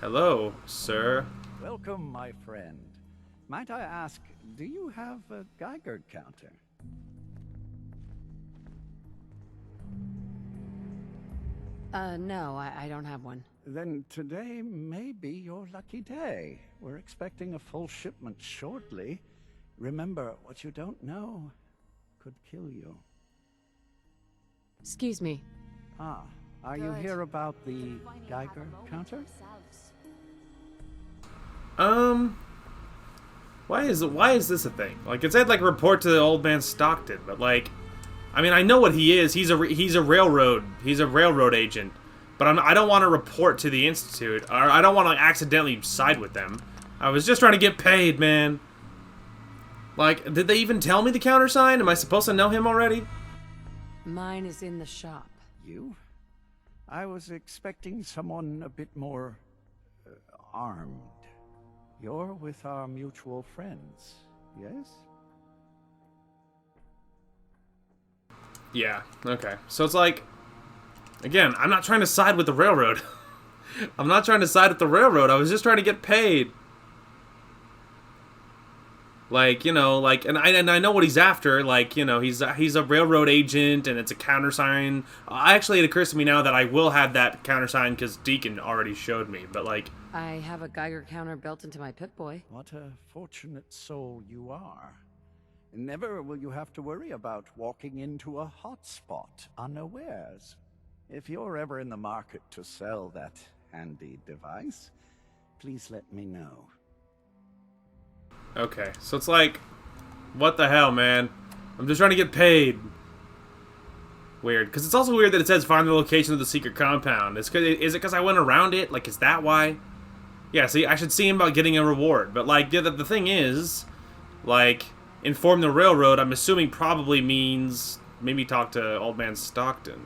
[SPEAKER 1] Hello, sir.
[SPEAKER 17] Welcome, my friend. Might I ask, do you have a Geiger counter?
[SPEAKER 3] No, I don't have one.
[SPEAKER 17] Then today may be your lucky day. We're expecting a full shipment shortly. Remember, what you don't know could kill you.
[SPEAKER 3] Excuse me.
[SPEAKER 17] Ah, are you here about the Geiger counter?
[SPEAKER 1] Why is this a thing? Like, it said, like, report to the old man Stockton, but, like, I mean, I know what he is. He's a railroad agent, but I don't want to report to the Institute, or I don't want to accidentally side with them. I was just trying to get paid, man. Like, did they even tell me the countersign? Am I supposed to know him already?
[SPEAKER 3] Mine is in the shop.
[SPEAKER 17] You? I was expecting someone a bit more armed. You're with our mutual friends, yes?
[SPEAKER 1] Yeah, okay. So it's like, again, I'm not trying to side with the railroad. I'm not trying to side with the railroad. I was just trying to get paid. Like, and I know what he's after. Like, he's a railroad agent, and it's a countersign. Actually, it occurs to me now that I will have that countersign because Deacon already showed me. But like,
[SPEAKER 3] I have a Geiger counter built into my Pip-Boy.
[SPEAKER 17] What a fortunate soul you are. Never will you have to worry about walking into a hotspot unawares. If you're ever in the market to sell that handy device, please let me know.
[SPEAKER 1] Okay, so it's like, what the hell, man? I'm just trying to get paid. Weird, because it's also weird that it says find the location of the secret compound. Is it because I went around it? Like, is that why? Yeah, see, I should see him about getting a reward. But, like, the thing is, like, inform the railroad, I'm assuming probably means maybe talk to Old Man Stockton.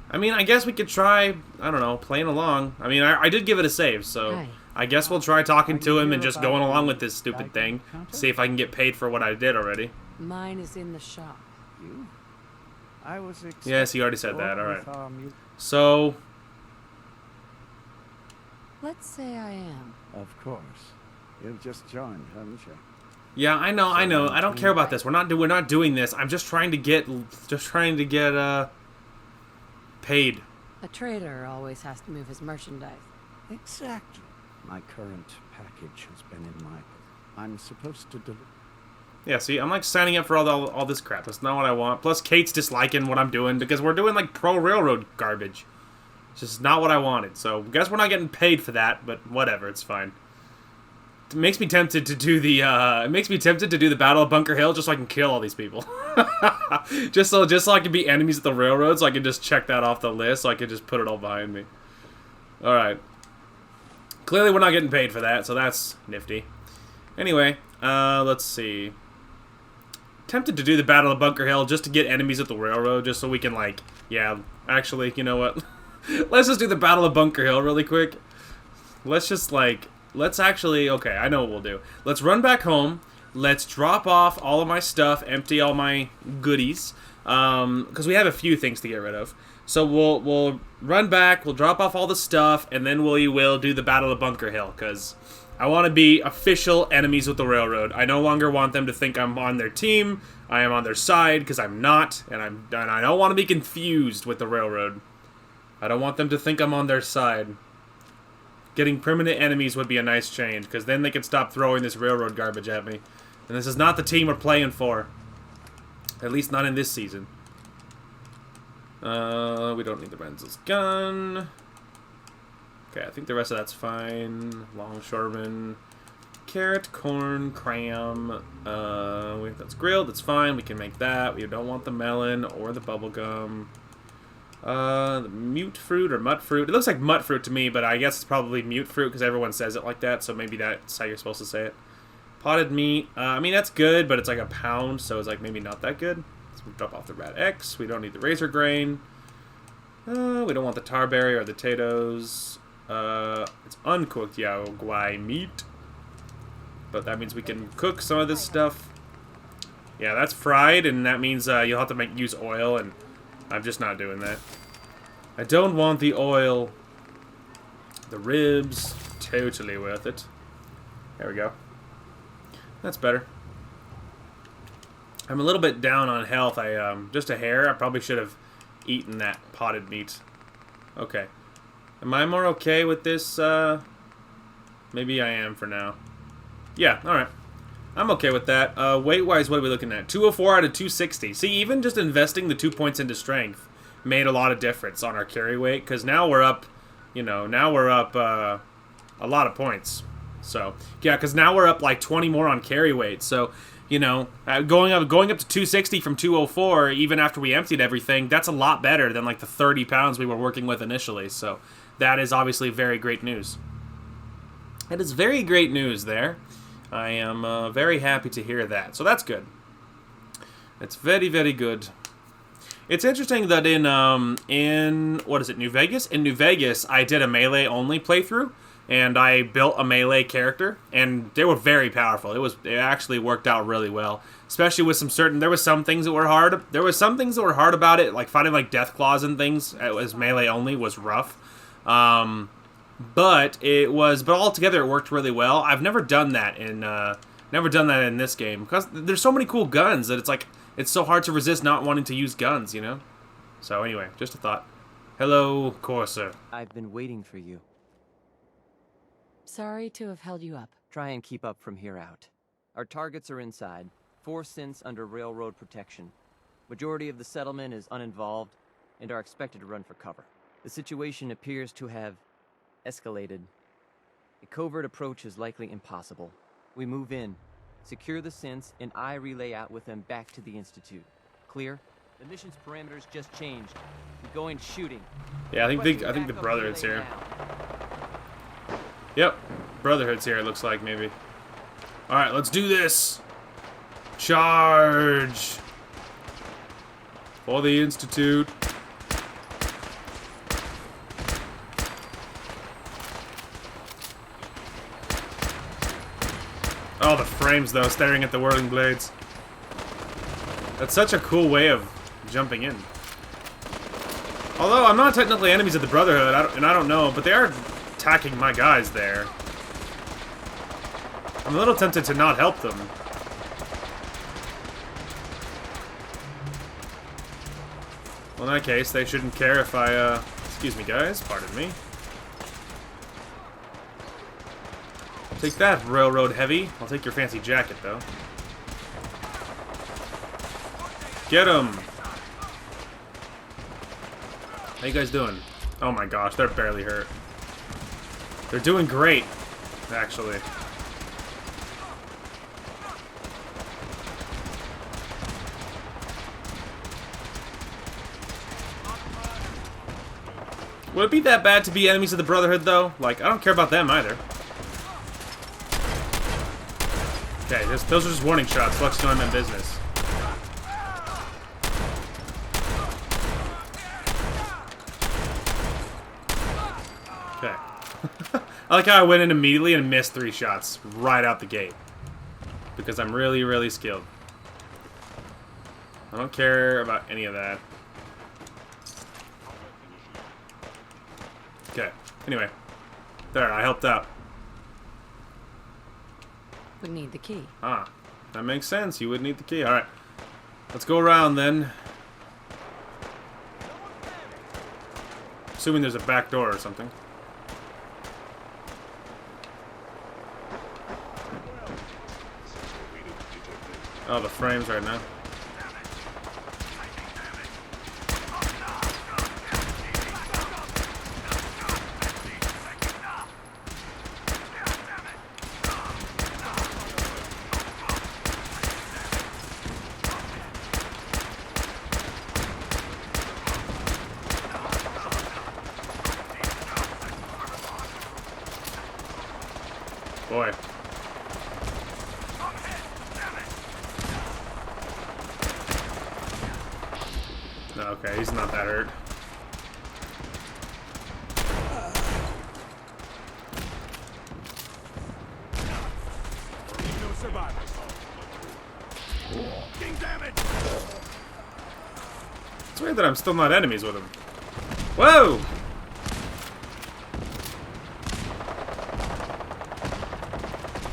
[SPEAKER 1] I mean, I guess we could try, I don't know, playing along. I mean, I did give it a save, so
[SPEAKER 3] Hi.
[SPEAKER 1] I guess we'll try talking to him and just going along with this stupid thing. See if I can get paid for what I did already.
[SPEAKER 3] Mine is in the shop.
[SPEAKER 17] You? I was
[SPEAKER 1] Yes, he already said that, alright. So...
[SPEAKER 3] Let's say I am.
[SPEAKER 17] Of course. You've just joined, haven't you?
[SPEAKER 1] Yeah, I know. I don't care about this. We're not doing this. I'm just trying to get paid.
[SPEAKER 3] A trader always has to move his merchandise.
[SPEAKER 17] Exactly. My current package has been in my... I'm supposed to deliver...
[SPEAKER 1] Yeah, see, I'm like signing up for all this crap. That's not what I want. Plus, Kate's disliking what I'm doing because we're doing like pro railroad garbage. It's just not what I wanted. So, guess we're not getting paid for that, but whatever, it's fine. It makes me tempted to do the Battle of Bunker Hill just so I can kill all these people. just so I can be enemies at the railroad, so I can just check that off the list, so I can just put it all behind me. Alright. Clearly we're not getting paid for that, so that's nifty. Anyway, let's see. Tempted to do the Battle of Bunker Hill just to get enemies at the railroad, just so we can, like, yeah, actually, you know what? Let's just do the Battle of Bunker Hill really quick. Let's just, like, let's actually, okay, I know what we'll do. Let's run back home. Let's drop off all of my stuff, empty all my goodies, because we have a few things to get rid of. So we'll run back, we'll drop off all the stuff, and then we will do the Battle of Bunker Hill, because I want to be official enemies with the railroad. I no longer want them to think I'm on their team. I am on their side, because I'm not, and I don't want to be confused with the railroad. I don't want them to think I'm on their side. Getting permanent enemies would be a nice change, because then they can stop throwing this railroad garbage at me. And this is not the team we're playing for. At least not in this season. We don't need the Renzel's gun. Okay, I think the rest of that's fine. Longshoreman. Carrot, corn, cram. That's grilled, that's fine. We can make that. We don't want the melon or the bubblegum. The mute fruit or mut fruit. It looks like mut fruit to me, but I guess it's probably mute fruit because everyone says it like that, so maybe that's how you're supposed to say it. Potted meat. I mean, that's good, but it's like a pound, so it's like maybe not that good. So we drop off the rat X. We don't need the razor grain. We don't want the tarberry or the potatoes. It's uncooked yao guai meat. But that means we can cook some of this stuff. Yeah, that's fried, and that means you'll have to use oil, and I'm just not doing that. I don't want the oil. The ribs, totally worth it. There we go. That's better. I'm a little bit down on health. Just a hair. I probably should have eaten that potted meat. Okay. Am I more okay with this? Maybe I am for now. Yeah, alright. I'm okay with that. Weight-wise, what are we looking at? 204 out of 260. See, even just investing the 2 points into strength made a lot of difference on our carry weight, because now we're up, you know, now we're up a lot of points. So, yeah, because now we're up like 20 more on carry weight. So, you know, going up to 260 from 204, even after we emptied everything, that's a lot better than like the 30 pounds we were working with initially. So, that is obviously very great news. It is very great news there. I am very happy to hear that. So that's good. It's very, very good. It's interesting that in what is it, New Vegas? In New Vegas, I did a melee-only playthrough, and I built a melee character, and they were very powerful. It actually worked out really well, especially with there was some things that were hard. There was some things that were hard about it, like fighting like death claws and things as melee-only was rough. But altogether it worked really well. I've never done that in this game because there's so many cool guns that it's like it's so hard to resist not wanting to use guns, you know. So anyway, just a thought. Hello, Corsair.
[SPEAKER 18] I've been waiting for you.
[SPEAKER 3] Sorry to have held you up.
[SPEAKER 18] Try and keep up from here out. Our targets are inside. 4 synths under railroad protection. Majority of the settlement is uninvolved and are expected to run for cover. The situation appears to have escalated. A covert approach is likely impossible. We move in, secure the synths, and I relay out with them back to the Institute. Clear? The mission's parameters just changed. We go in shooting.
[SPEAKER 1] Yeah, I think the Brotherhood's here. Yep, Brotherhood's here. It looks like maybe. All right, let's do this. Charge for the Institute. Oh, the frames, though, staring at the whirling blades. That's such a cool way of jumping in. Although, I'm not technically enemies of the Brotherhood, and I don't know, but they are attacking my guys there. I'm a little tempted to not help them. Well, in that case, they shouldn't care if I, excuse me, guys, pardon me. Take that, Railroad Heavy. I'll take your fancy jacket, though. Get him! How you guys doing? Oh my gosh, they're barely hurt. They're doing great, actually. Would it be that bad to be enemies of the Brotherhood, though? Like, I don't care about them, either. Okay, those are just warning shots. Flux doing my business. Okay. I like how I went in immediately and missed 3 shots right out the gate. Because I'm really, really skilled. I don't care about any of that. Okay. Anyway. There, I helped out.
[SPEAKER 3] Would need the key.
[SPEAKER 1] Ah, that makes sense. You would need the key. Alright. Let's go around then. assuming there's a back door or something. Oh, the frames right now. Boy. Okay, he's not that hurt.
[SPEAKER 14] No survivors. King damage.
[SPEAKER 1] It's weird that I'm still not enemies with him. Whoa!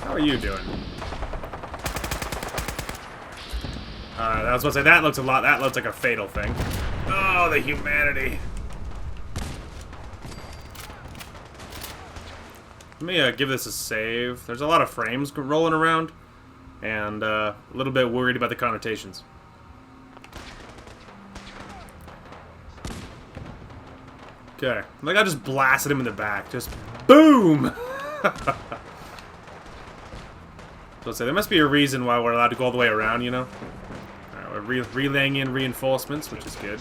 [SPEAKER 1] How are you doing? I was about to say, that looks a lot, that looks like a fatal thing. Oh, the humanity. Let me give this a save. There's a lot of frames rolling around, and a little bit worried about the connotations. Okay, like I just blasted him in the back, just boom! So I'd say there must be a reason why we're allowed to go all the way around, you know? Alright, we're relaying in reinforcements, which is good.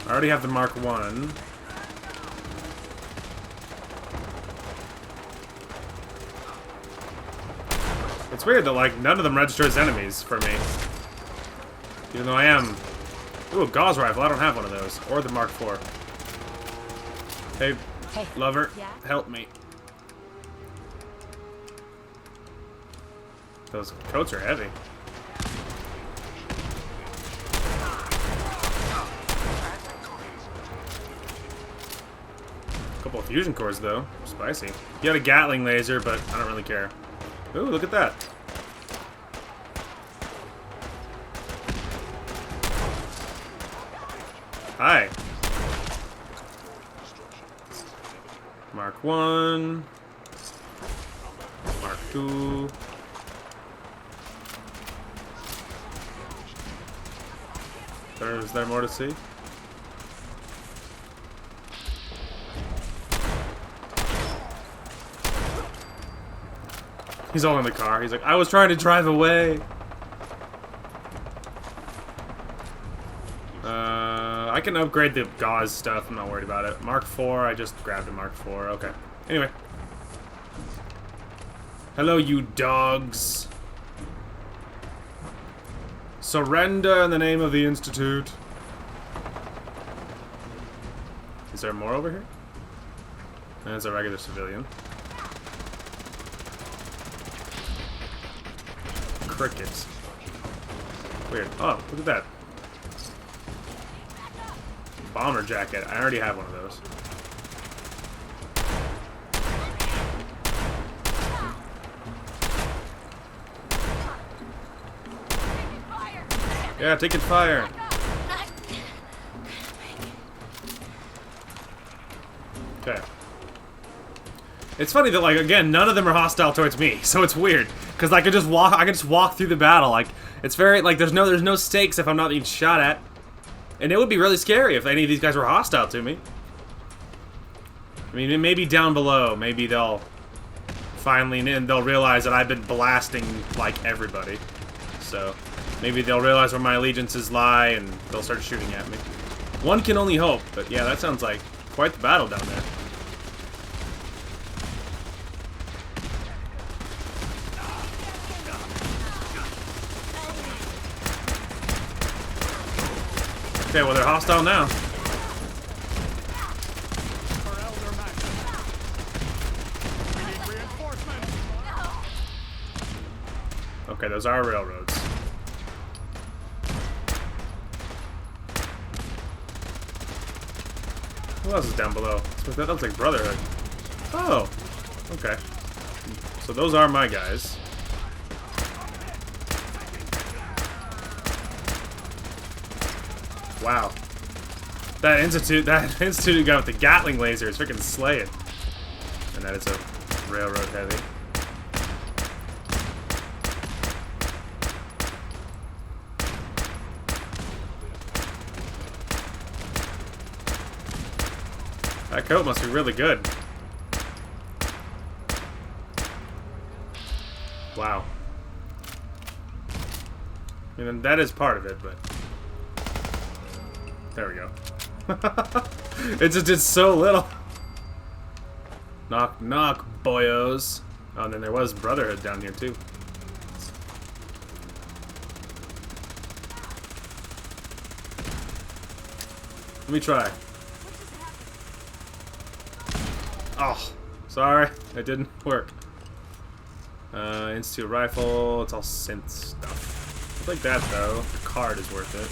[SPEAKER 1] I already have the Mark 1. It's weird that, like, none of them register as enemies for me. Even though I am... Ooh, a gauze rifle. I don't have one of those. Or the Mark 4. Hey, lover, help me. Those coats are heavy. Couple of fusion cores, though. Spicy. You had a Gatling laser, but I don't really care. Ooh, look at that. Hi. Mark 1. Mark 2. Is there more to see? He's all in the car. He's like, I was trying to drive away. I can upgrade the gauze stuff. I'm not worried about it. Mark 4. I just grabbed a Mark 4. Okay. Anyway. Hello, you dogs. Surrender in the name of the Institute. Is there more over here? That's a regular civilian. Crickets. Weird. Oh, look at that. Bomber jacket. I already have one of those. Yeah, taking fire. Okay. It's funny that, like, again, none of them are hostile towards me, so it's weird. Because I can just walk through the battle. Like, it's very, like, there's no stakes if I'm not being shot at. And it would be really scary if any of these guys were hostile to me. I mean, maybe down below, maybe they'll finally, and they'll realize that I've been blasting, like, everybody. So, maybe they'll realize where my allegiances lie, and they'll start shooting at me. One can only hope, but yeah, that sounds like quite the battle down there. Okay, well, they're hostile now. Okay, those are railroads. Who else is down below? That looks like Brotherhood. Oh, okay. So those are my guys. Wow. That institute guy with the Gatling laser is freaking slaying. And that is a railroad heavy. That coat must be really good. Wow. I mean, that is part of it, but... There we go. It's just did so little. Knock, knock, boyos. Oh, and then there was Brotherhood down here, too. Let me try. Oh, sorry. It didn't work. Institute rifle. It's all synth stuff. I like that, though. The card is worth it.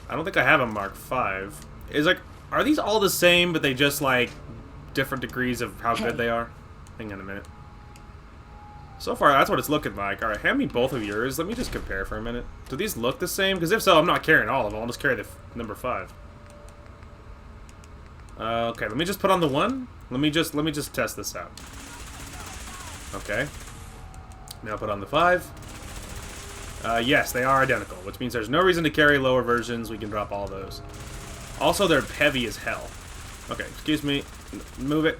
[SPEAKER 1] I don't think I have a Mark V. Is like, are these all the same, but they just like different degrees of how good they are? Hang on a minute. So far, that's what it's looking like. All right, hand me both of yours. Let me just compare for a minute. Do these look the same? Because if so, I'm not carrying all of them. I'll just carry the number 5. Okay, let me just put on the 1. Let me just test this out. Okay. Now put on the 5. Yes, they are identical, which means there's no reason to carry lower versions. We can drop all those. Also, they're heavy as hell. Okay, excuse me. Move it.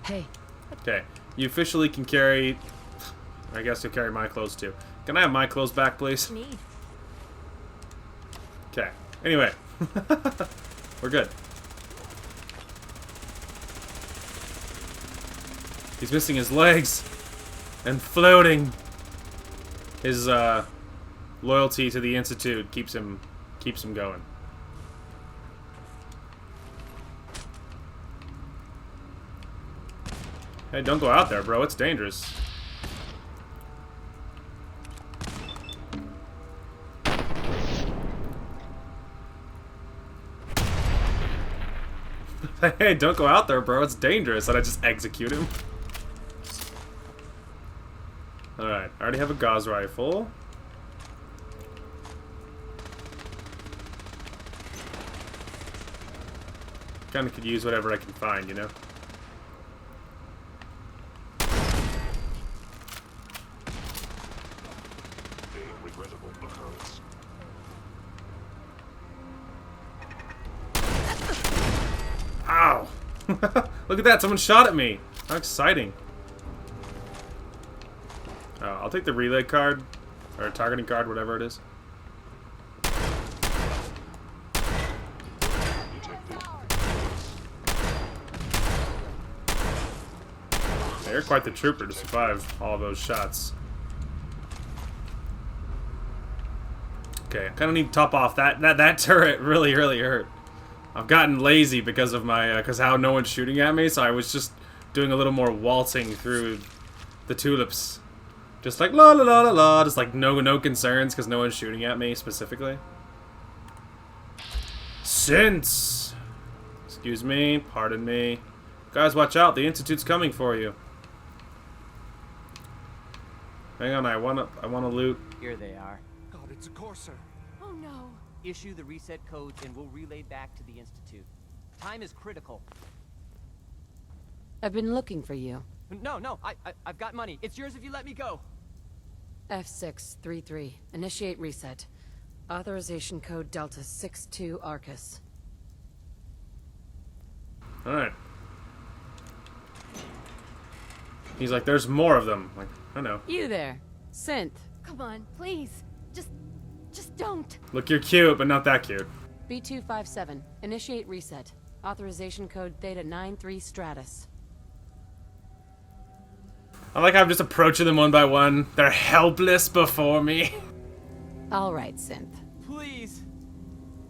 [SPEAKER 3] Hey.
[SPEAKER 1] Okay, you officially can carry... I guess you'll carry my clothes, too. Can I have my clothes back, please? Okay, anyway. We're good. He's missing his legs. And floating. His loyalty to the Institute keeps him going. Hey, don't go out there, bro. It's dangerous. Hey, don't go out there, bro. It's dangerous. And I just execute him. Alright, I already have a Gauss rifle. Kinda could use whatever I can find, you know?
[SPEAKER 8] Regrettable occurrence.
[SPEAKER 1] Ow! Look at that, someone shot at me! How exciting. I'll take the relay card, or targeting card, whatever it is. Yeah, you're quite the trooper to survive all those shots. Okay, I kind of need to top off. That turret really hurt. I've gotten lazy because of my, because how no one's shooting at me, so I was just doing a little more waltzing through the tulips. Just like la la la la la, just like no concerns because no one's shooting at me specifically. Since, excuse me, pardon me, guys, watch out! The Institute's coming for you. Hang on, I wanna loot.
[SPEAKER 18] Here they are.
[SPEAKER 10] God, it's a Corsair.
[SPEAKER 13] Oh no.
[SPEAKER 18] Issue the reset codes and we'll relay back to the Institute. Time is critical.
[SPEAKER 3] I've been looking for you.
[SPEAKER 18] No, I've got money. It's yours if you let me go.
[SPEAKER 3] F633. Initiate reset. Authorization code Delta 62 Arcus.
[SPEAKER 1] Alright. He's like, there's more of them. Like, I know.
[SPEAKER 3] You there. Synth.
[SPEAKER 13] Come on, please. Just don't.
[SPEAKER 1] Look, you're cute, but not that cute.
[SPEAKER 3] B257. Initiate reset. Authorization code Theta 93 Stratus.
[SPEAKER 1] I like how I'm just approaching them one by one. They're helpless before me.
[SPEAKER 3] Alright, Synth.
[SPEAKER 18] Please.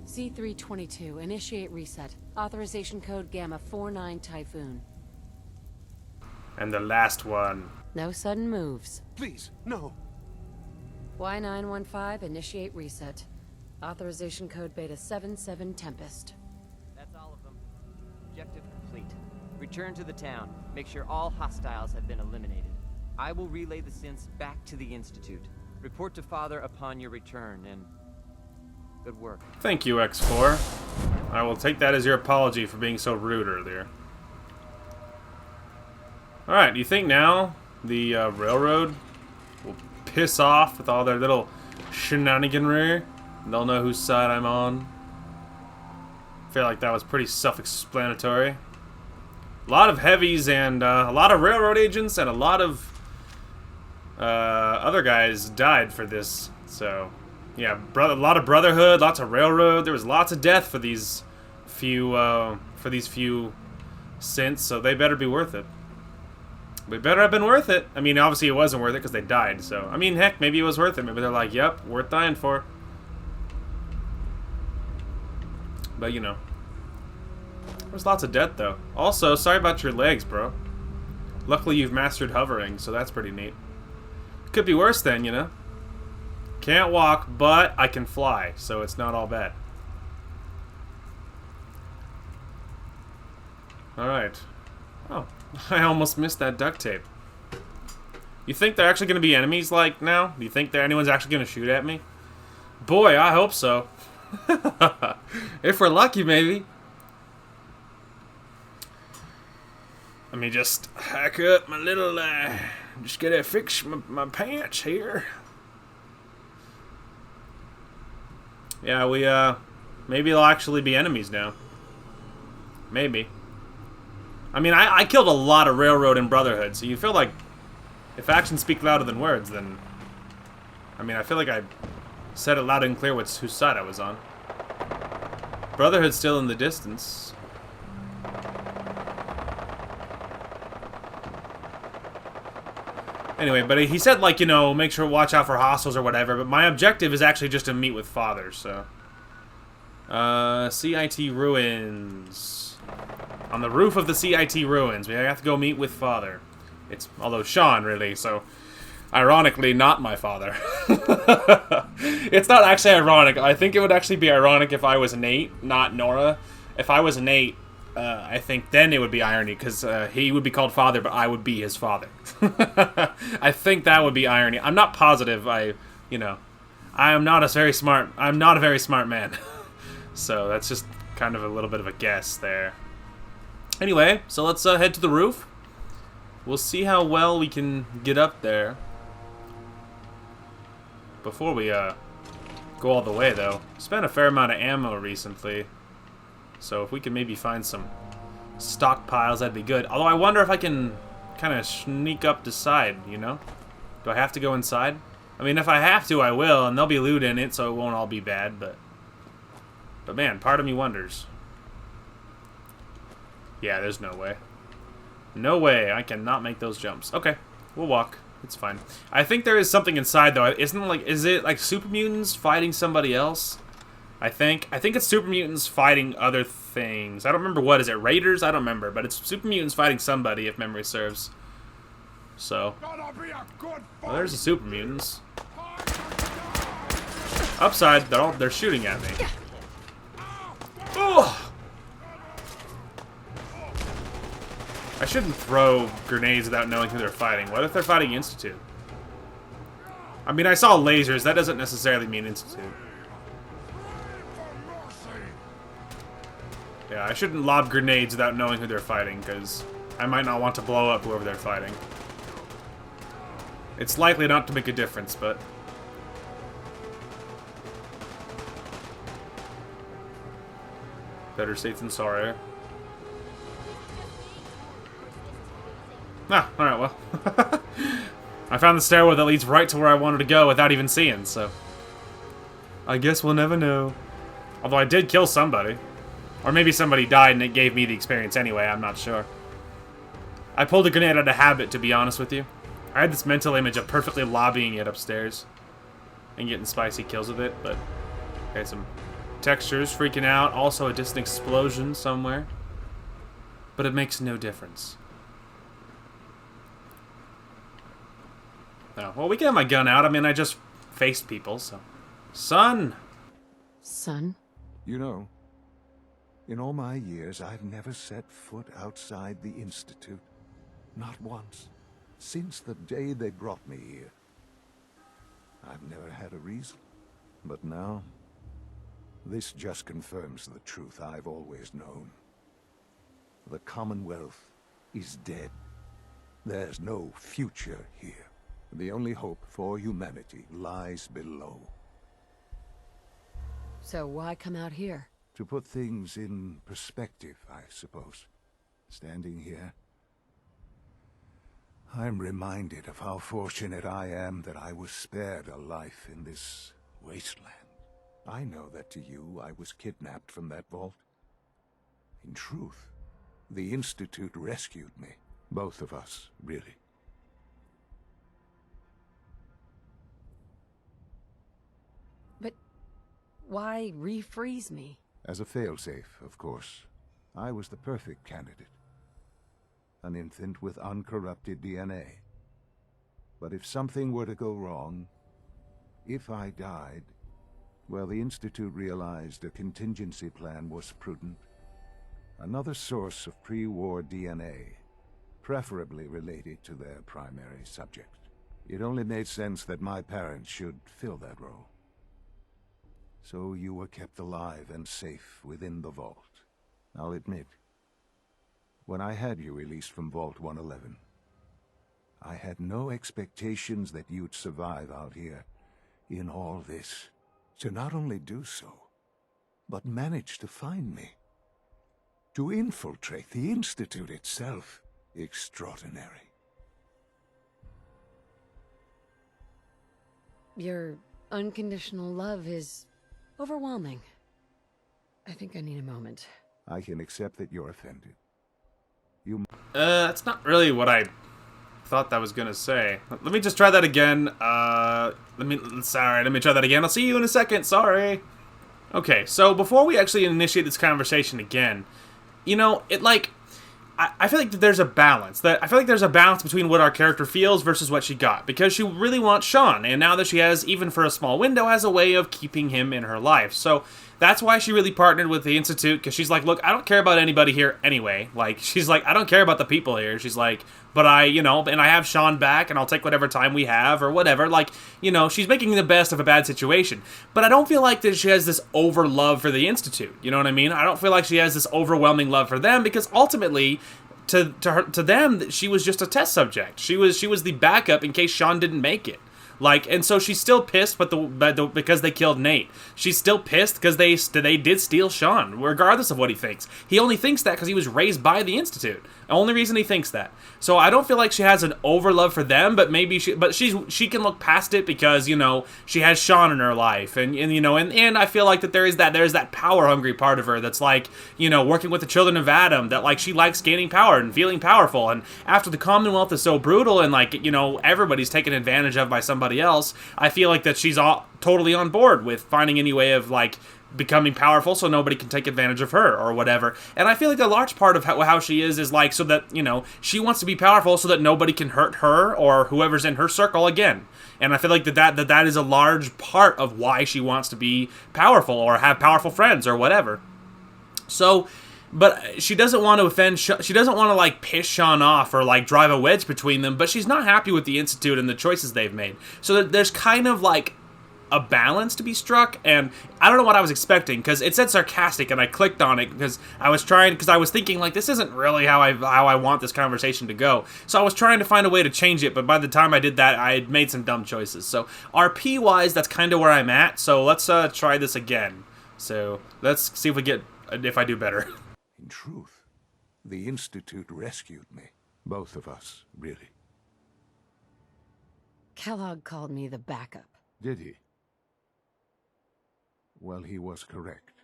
[SPEAKER 3] C322. Initiate reset. Authorization code Gamma 49 Typhoon.
[SPEAKER 1] And the last one.
[SPEAKER 3] No sudden moves.
[SPEAKER 10] Please, no.
[SPEAKER 3] Y915. Initiate reset. Authorization code Beta 77 Tempest.
[SPEAKER 18] That's all of them. Objective complete. Return to the town. Make sure all hostiles have been eliminated. I will relay the synths back to the Institute. Report to Father upon your return, and good work.
[SPEAKER 1] Thank you, X4. I will take that as your apology for being so rude earlier. Alright, do you think now the railroad will piss off with all their little shenaniganry? They'll know whose side I'm on. I feel like that was pretty self-explanatory. A lot of heavies and a lot of railroad agents and a lot of other guys died for this. So, yeah, a lot of Brotherhood, lots of railroad. There was lots of death for these few synths, so they better be worth it. They better have been worth it. I mean, obviously it wasn't worth it because they died. So, I mean, heck, maybe it was worth it. Maybe they're like, yep, worth dying for. But, you know. There's lots of death, though. Also, sorry about your legs, bro. Luckily, you've mastered hovering, so that's pretty neat. Could be worse then, you know. Can't walk, but I can fly, so it's not all bad. Alright. Oh, I almost missed that duct tape. You think they're actually going to be enemies, like, now? Do you think that anyone's actually going to shoot at me? Boy, I hope so. If we're lucky, maybe. Let me just hack up my little, just gotta fix my pants here. Yeah, maybe they'll actually be enemies now. Maybe. I mean, I killed a lot of Railroad and Brotherhood, so you feel like if actions speak louder than words, then... I mean, I feel like I said it loud and clear whose side I was on. Brotherhood's still in the distance. Anyway, but he said, like, you know, make sure watch out for hostiles or whatever, but my objective is actually just to meet with Father, so... CIT Ruins. On the roof of the CIT Ruins. We have to go meet with Father. It's, although Sean, really, so... Ironically, not my father. It's not actually ironic. I think it would actually be ironic if I was Nate, not Nora. If I was Nate, I think then it would be irony, because he would be called father, but I would be his father. I think that would be irony. I'm not positive. I am not a very smart. I'm not a very smart man. So that's just kind of a little bit of a guess there. Anyway, so let's head to the roof. We'll see how well we can get up there. Before we go all the way, though, spent a fair amount of ammo recently. So if we can maybe find some stockpiles, that'd be good. Although I wonder if I can kind of sneak up the side, you know? Do I have to go inside? I mean, if I have to, I will, and there'll be loot in it, so it won't all be bad, but man, part of me wonders. Yeah, there's no way. No way, I cannot make those jumps. Okay, we'll walk. It's fine. I think there is something inside, though. Is it like super mutants fighting somebody else? I think it's super mutants fighting other things. I don't remember what. Is it Raiders? I don't remember, but it's super mutants fighting somebody, if memory serves. So, well, there's the super mutants. Upside, they're shooting at me. Ugh. I shouldn't throw grenades without knowing who they're fighting. What if they're fighting Institute? I mean, I saw lasers. That doesn't necessarily mean Institute. Yeah, I shouldn't lob grenades without knowing who they're fighting, because I might not want to blow up whoever they're fighting. It's likely not to make a difference, but... better safe than sorry. Ah, alright, well. I found the stairwell that leads right to where I wanted to go without even seeing, so... I guess we'll never know. Although I did kill somebody. Or maybe somebody died and it gave me the experience anyway, I'm not sure. I pulled a grenade out of habit, to be honest with you. I had this mental image of perfectly lobbying it upstairs. And getting spicy kills with it, but... okay, some textures freaking out. Also a distant explosion somewhere. But it makes no difference. Oh, well, we can have my gun out. I mean, I just faced people, so... Son!
[SPEAKER 3] Son?
[SPEAKER 19] You know, in all my years, I've never set foot outside the Institute. Not once. Since the day they brought me here. I've never had a reason. But now, this just confirms the truth I've always known. The Commonwealth is dead. There's no future here. The only hope for humanity lies below.
[SPEAKER 3] So why come out here?
[SPEAKER 19] To put things in perspective, I suppose. Standing here, I'm reminded of how fortunate I am that I was spared a life in this wasteland. I know that to you, I was kidnapped from that vault. In truth, the Institute rescued me. Both of us, really.
[SPEAKER 3] But why refreeze me?
[SPEAKER 19] As a failsafe, of course. I was the perfect candidate. An infant with uncorrupted DNA. But if something were to go wrong, if I died, well, the Institute realized a contingency plan was prudent. Another source of pre-war DNA, preferably related to their primary subject. It only made sense that my parents should fill that role. So you were kept alive and safe within the vault. I'll admit, when I had you released from Vault 111, I had no expectations that you'd survive out here in all this. To not only do so, but manage to find me. To infiltrate the Institute itself. Extraordinary.
[SPEAKER 3] Your unconditional love is overwhelming. I think I need a moment.
[SPEAKER 19] I can accept that you're offended.
[SPEAKER 1] That's not really what I thought that was gonna say. Let me just try that again. Let me try that again. I'll see you in a second. Sorry. Okay, so before we actually initiate this conversation again, you know, I feel like there's a balance. I feel like there's a balance between what our character feels versus what she got. Because she really wants Sean, and now that she has, even for a small window, has a way of keeping him in her life. So that's why she really partnered with the Institute, because she's like, look, I don't care about anybody here anyway. Like, she's like, I don't care about the people here. She's like, but and I have Sean back, and I'll take whatever time we have, or whatever. Like, she's making the best of a bad situation. But I don't feel like that she has this over love for the Institute. You know what I mean? I don't feel like she has this overwhelming love for them, because ultimately, to them, she was just a test subject. She was the backup in case Sean didn't make it. Like, and so she's still pissed, because they killed Nate. She's still pissed because they did steal Sean, regardless of what he thinks. He only thinks that because he was raised by the Institute. The only reason he thinks that. So I don't feel like she has an over love for them, but maybe she can look past it because she has Sean in her life, and I feel like that there's that power hungry part of her that's like working with the children of Adam, that like she likes gaining power and feeling powerful, and after the Commonwealth is so brutal and like everybody's taken advantage of by somebody else, I feel like that she's all totally on board with finding any way of like becoming powerful so nobody can take advantage of her or whatever. And I feel like a large part of how she is like so that she wants to be powerful so that nobody can hurt her or whoever's in her circle again. And I feel like that is a large part of why she wants to be powerful or have powerful friends or whatever. So, but she doesn't want to offend. She doesn't want to like piss Sean off or like drive a wedge between them. But she's not happy with the Institute and the choices they've made. So there's kind of like a balance to be struck, and I don't know what I was expecting because it said sarcastic, and I clicked on it because I was thinking like this isn't really how I want this conversation to go. So I was trying to find a way to change it, but by the time I did that, I had made some dumb choices. So RP wise, that's kind of where I'm at. So let's try this again. So let's see if I do better.
[SPEAKER 19] In truth, the Institute rescued me. Both of us, really.
[SPEAKER 3] Kellogg called me the backup.
[SPEAKER 19] Did he? Well, he was correct.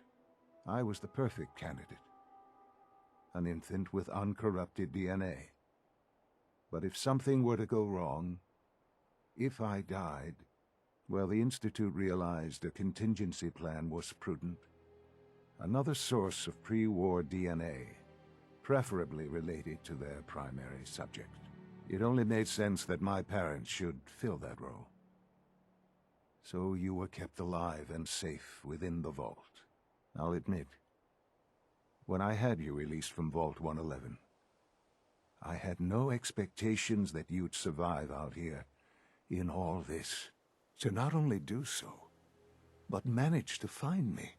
[SPEAKER 19] I was the perfect candidate. An infant with uncorrupted DNA. But if something were to go wrong, if I died, well, the Institute realized a contingency plan was prudent. Another source of pre-war DNA, preferably related to their primary subject. It only made sense that my parents should fill that role. So you were kept alive and safe within the vault. I'll admit, when I had you released from Vault 111, I had no expectations that you'd survive out here in all this. To not only do so, but manage to find me.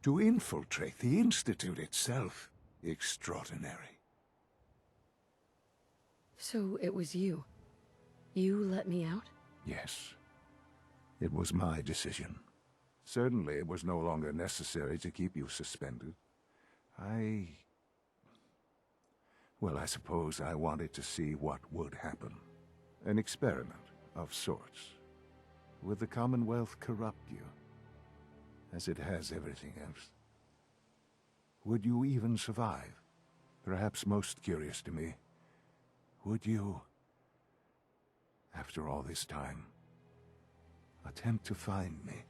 [SPEAKER 19] To infiltrate the Institute itself. Extraordinary.
[SPEAKER 3] So it was you. You let me out?
[SPEAKER 19] Yes. It was my decision. Certainly it was no longer necessary to keep you suspended. Well, I suppose I wanted to see what would happen. An experiment of sorts. Would the Commonwealth corrupt you, as it has everything else? Would you even survive? Perhaps most curious to me, would you, after all this time, attempt to find me?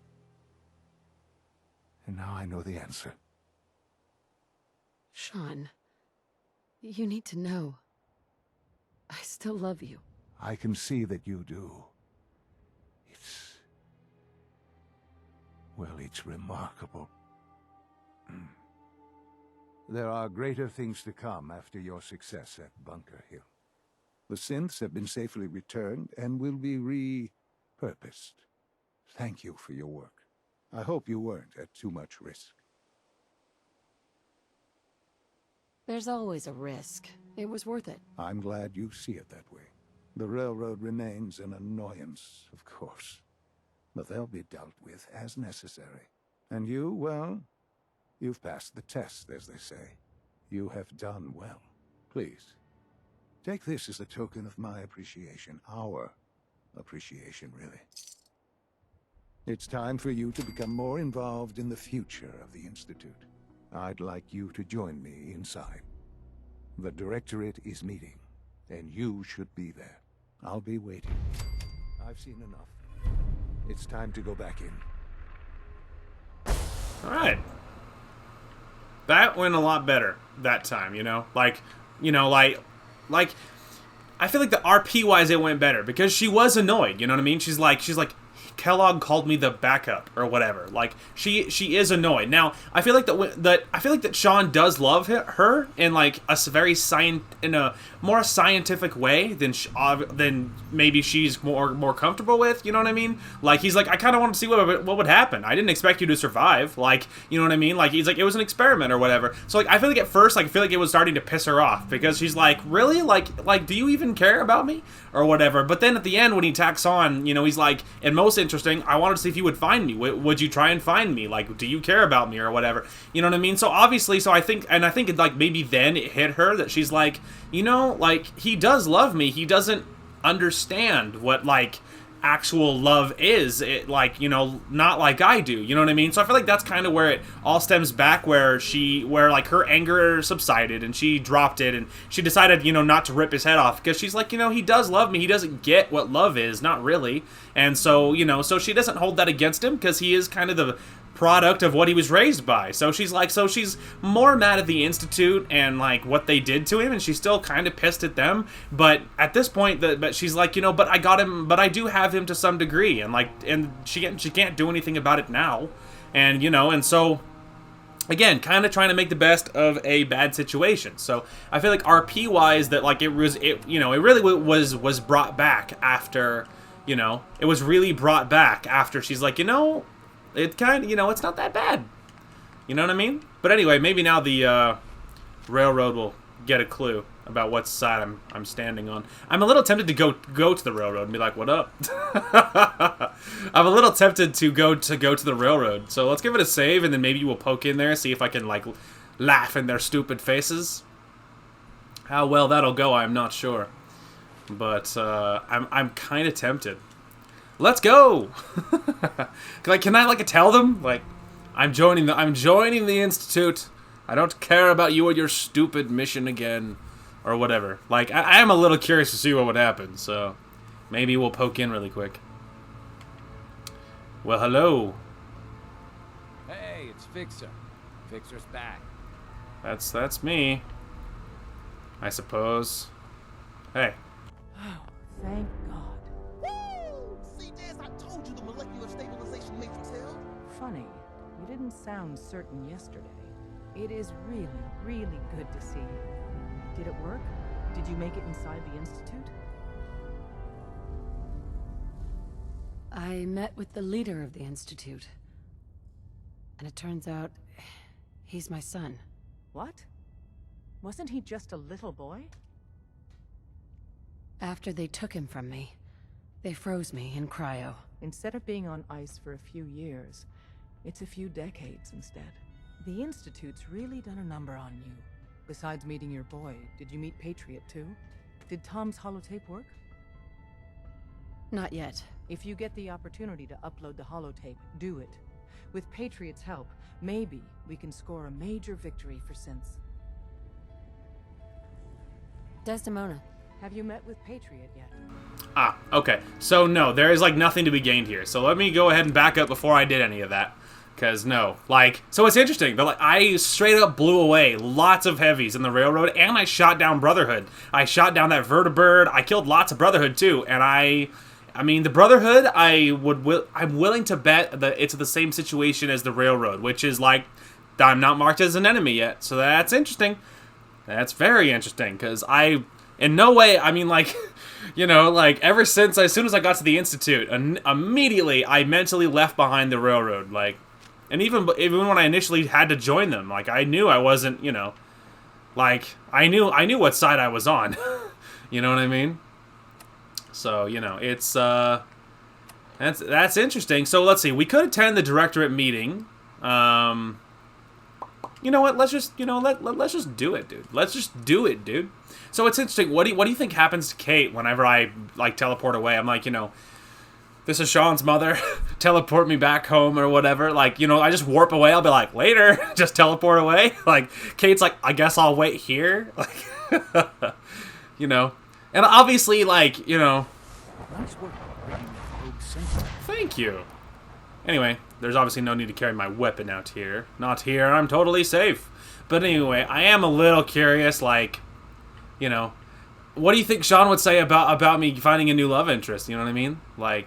[SPEAKER 19] And now I know the answer.
[SPEAKER 3] Sean, you need to know. I still love you.
[SPEAKER 19] I can see that you do. It's remarkable. There are greater things to come after your success at Bunker Hill. The synths have been safely returned and will be repurposed. Thank you for your work. I hope you weren't at too much risk.
[SPEAKER 3] There's always a risk. It was worth it.
[SPEAKER 19] I'm glad you see it that way. The railroad remains an annoyance, of course. But they'll be dealt with as necessary. And you, well, you've passed the test, as they say. You have done well. Please, take this as a token of my appreciation. Our appreciation, really. It's time for you to become more involved in the future of the Institute. I'd like you to join me inside. The Directorate is meeting, and you should be there. I'll be waiting. I've seen enough. It's time to go back in.
[SPEAKER 1] Alright. That went a lot better that time, you know? I feel like the RP-wise it went better, because she was annoyed, you know what I mean? She's like, Kellogg called me the backup or whatever. Like she is annoyed. Now I feel like that Sean does love her in like in a more scientific way than maybe she's more comfortable with. You know what I mean? Like he's like, I kind of want to see what would happen. I didn't expect you to survive. Like, you know what I mean? Like he's like, it was an experiment or whatever. So like I feel like at first like I feel like it was starting to piss her off, because she's like, really, like do you even care about me or whatever? But then at the end when he tacks on, you know, he's like, and most interesting, I wanted to see if you would find me. Would you try and find me? Like, do you care about me or whatever? You know what I mean? So obviously, I think it, like, maybe then it hit her that she's like, you know, like, he does love me. He doesn't understand what, like, actual love is. It, like, you know, not like I do. You know what I mean? So I feel like that's kind of where it all stems back, where like her anger subsided and she dropped it and she decided, you know, not to rip his head off, because she's like, you know, he does love me. He doesn't get what love is, not really. And so, you know, so she doesn't hold that against him, because he is kind of the product of what he was raised by. So she's more mad at the Institute and like what they did to him, and she's still kind of pissed at them. But at this point, but she's like, you know, but I got him, but I do have him to some degree, and like, and she can't do anything about it now, and you know, and so again, kind of trying to make the best of a bad situation. So I feel like RP wise, that like it really was brought back after, you know, it was really brought back after she's like, you know, it kind of, you know, it's not that bad. You know what I mean? But anyway, maybe now the railroad will get a clue about what side I'm standing on. I'm a little tempted to go to the railroad and be like, what up? I'm a little tempted to go to the railroad. So let's give it a save, and then maybe we'll poke in there, see if I can like laugh in their stupid faces. How well that'll go, I'm not sure. But I'm kind of tempted. Let's go. Can I like tell them like I'm joining the Institute. I don't care about you and your stupid mission again, or whatever. Like I am a little curious to see what would happen. So maybe we'll poke in really quick. Well, hello.
[SPEAKER 7] Hey, it's Fixer. Fixer's back.
[SPEAKER 1] That's me, I suppose. Hey.
[SPEAKER 10] Oh, thank God. Woo! See, Des, I told you the
[SPEAKER 20] sound certain yesterday. It is really, really good to see you. Did it work? Did you make it inside the Institute?
[SPEAKER 3] I met with the leader of the Institute. And it turns out, he's my son.
[SPEAKER 20] What? Wasn't he just a little boy?
[SPEAKER 3] After they took him from me, they froze me in cryo.
[SPEAKER 20] Instead of being on ice for a few years, it's a few decades instead. The Institute's really done a number on you. Besides meeting your boy, did you meet Patriot too? Did Tom's holotape work?
[SPEAKER 3] Not yet.
[SPEAKER 20] If you get the opportunity to upload the holotape, do it. With Patriot's help, maybe we can score a major victory for Synths.
[SPEAKER 3] Desdemona.
[SPEAKER 20] Have you met with Patriot yet?
[SPEAKER 1] Ah, okay. So no, there is like nothing to be gained here. So let me go ahead and back up before I did any of that. Cause no, like, so it's interesting. But like, I straight up blew away lots of heavies in the railroad, and I shot down Brotherhood. I shot down that Vertibird. I killed lots of Brotherhood too, and I mean, the Brotherhood, I'm willing to bet that it's the same situation as the Railroad, which is like, I'm not marked as an enemy yet. So that's interesting. That's very interesting, because in no way, I mean, like, you know, like, ever since, as soon as I got to the Institute, immediately I mentally left behind the Railroad, like, and even when I initially had to join them, like, I knew I wasn't, you know, like, I knew what side I was on, you know what I mean? So, you know, it's, that's interesting. So, let's see, we could attend the Directorate meeting, you know what? Let's just, you know, let's just do it, dude. Let's just do it, dude. So it's interesting. What do you think happens to Kate whenever I like teleport away? I'm like, you know, this is Sean's mother. Teleport me back home or whatever. Like, you know, I just warp away. I'll be like, later. Just teleport away. Like, Kate's like, I guess I'll wait here. Like, you know, and obviously, like, you know.
[SPEAKER 5] Nice work bringing the rogue center.
[SPEAKER 1] Thank you. Anyway, there's obviously no need to carry my weapon out here. Not here, I'm totally safe. But anyway, I am a little curious, like, you know, what do you think Sean would say about me finding a new love interest? You know what I mean? Like,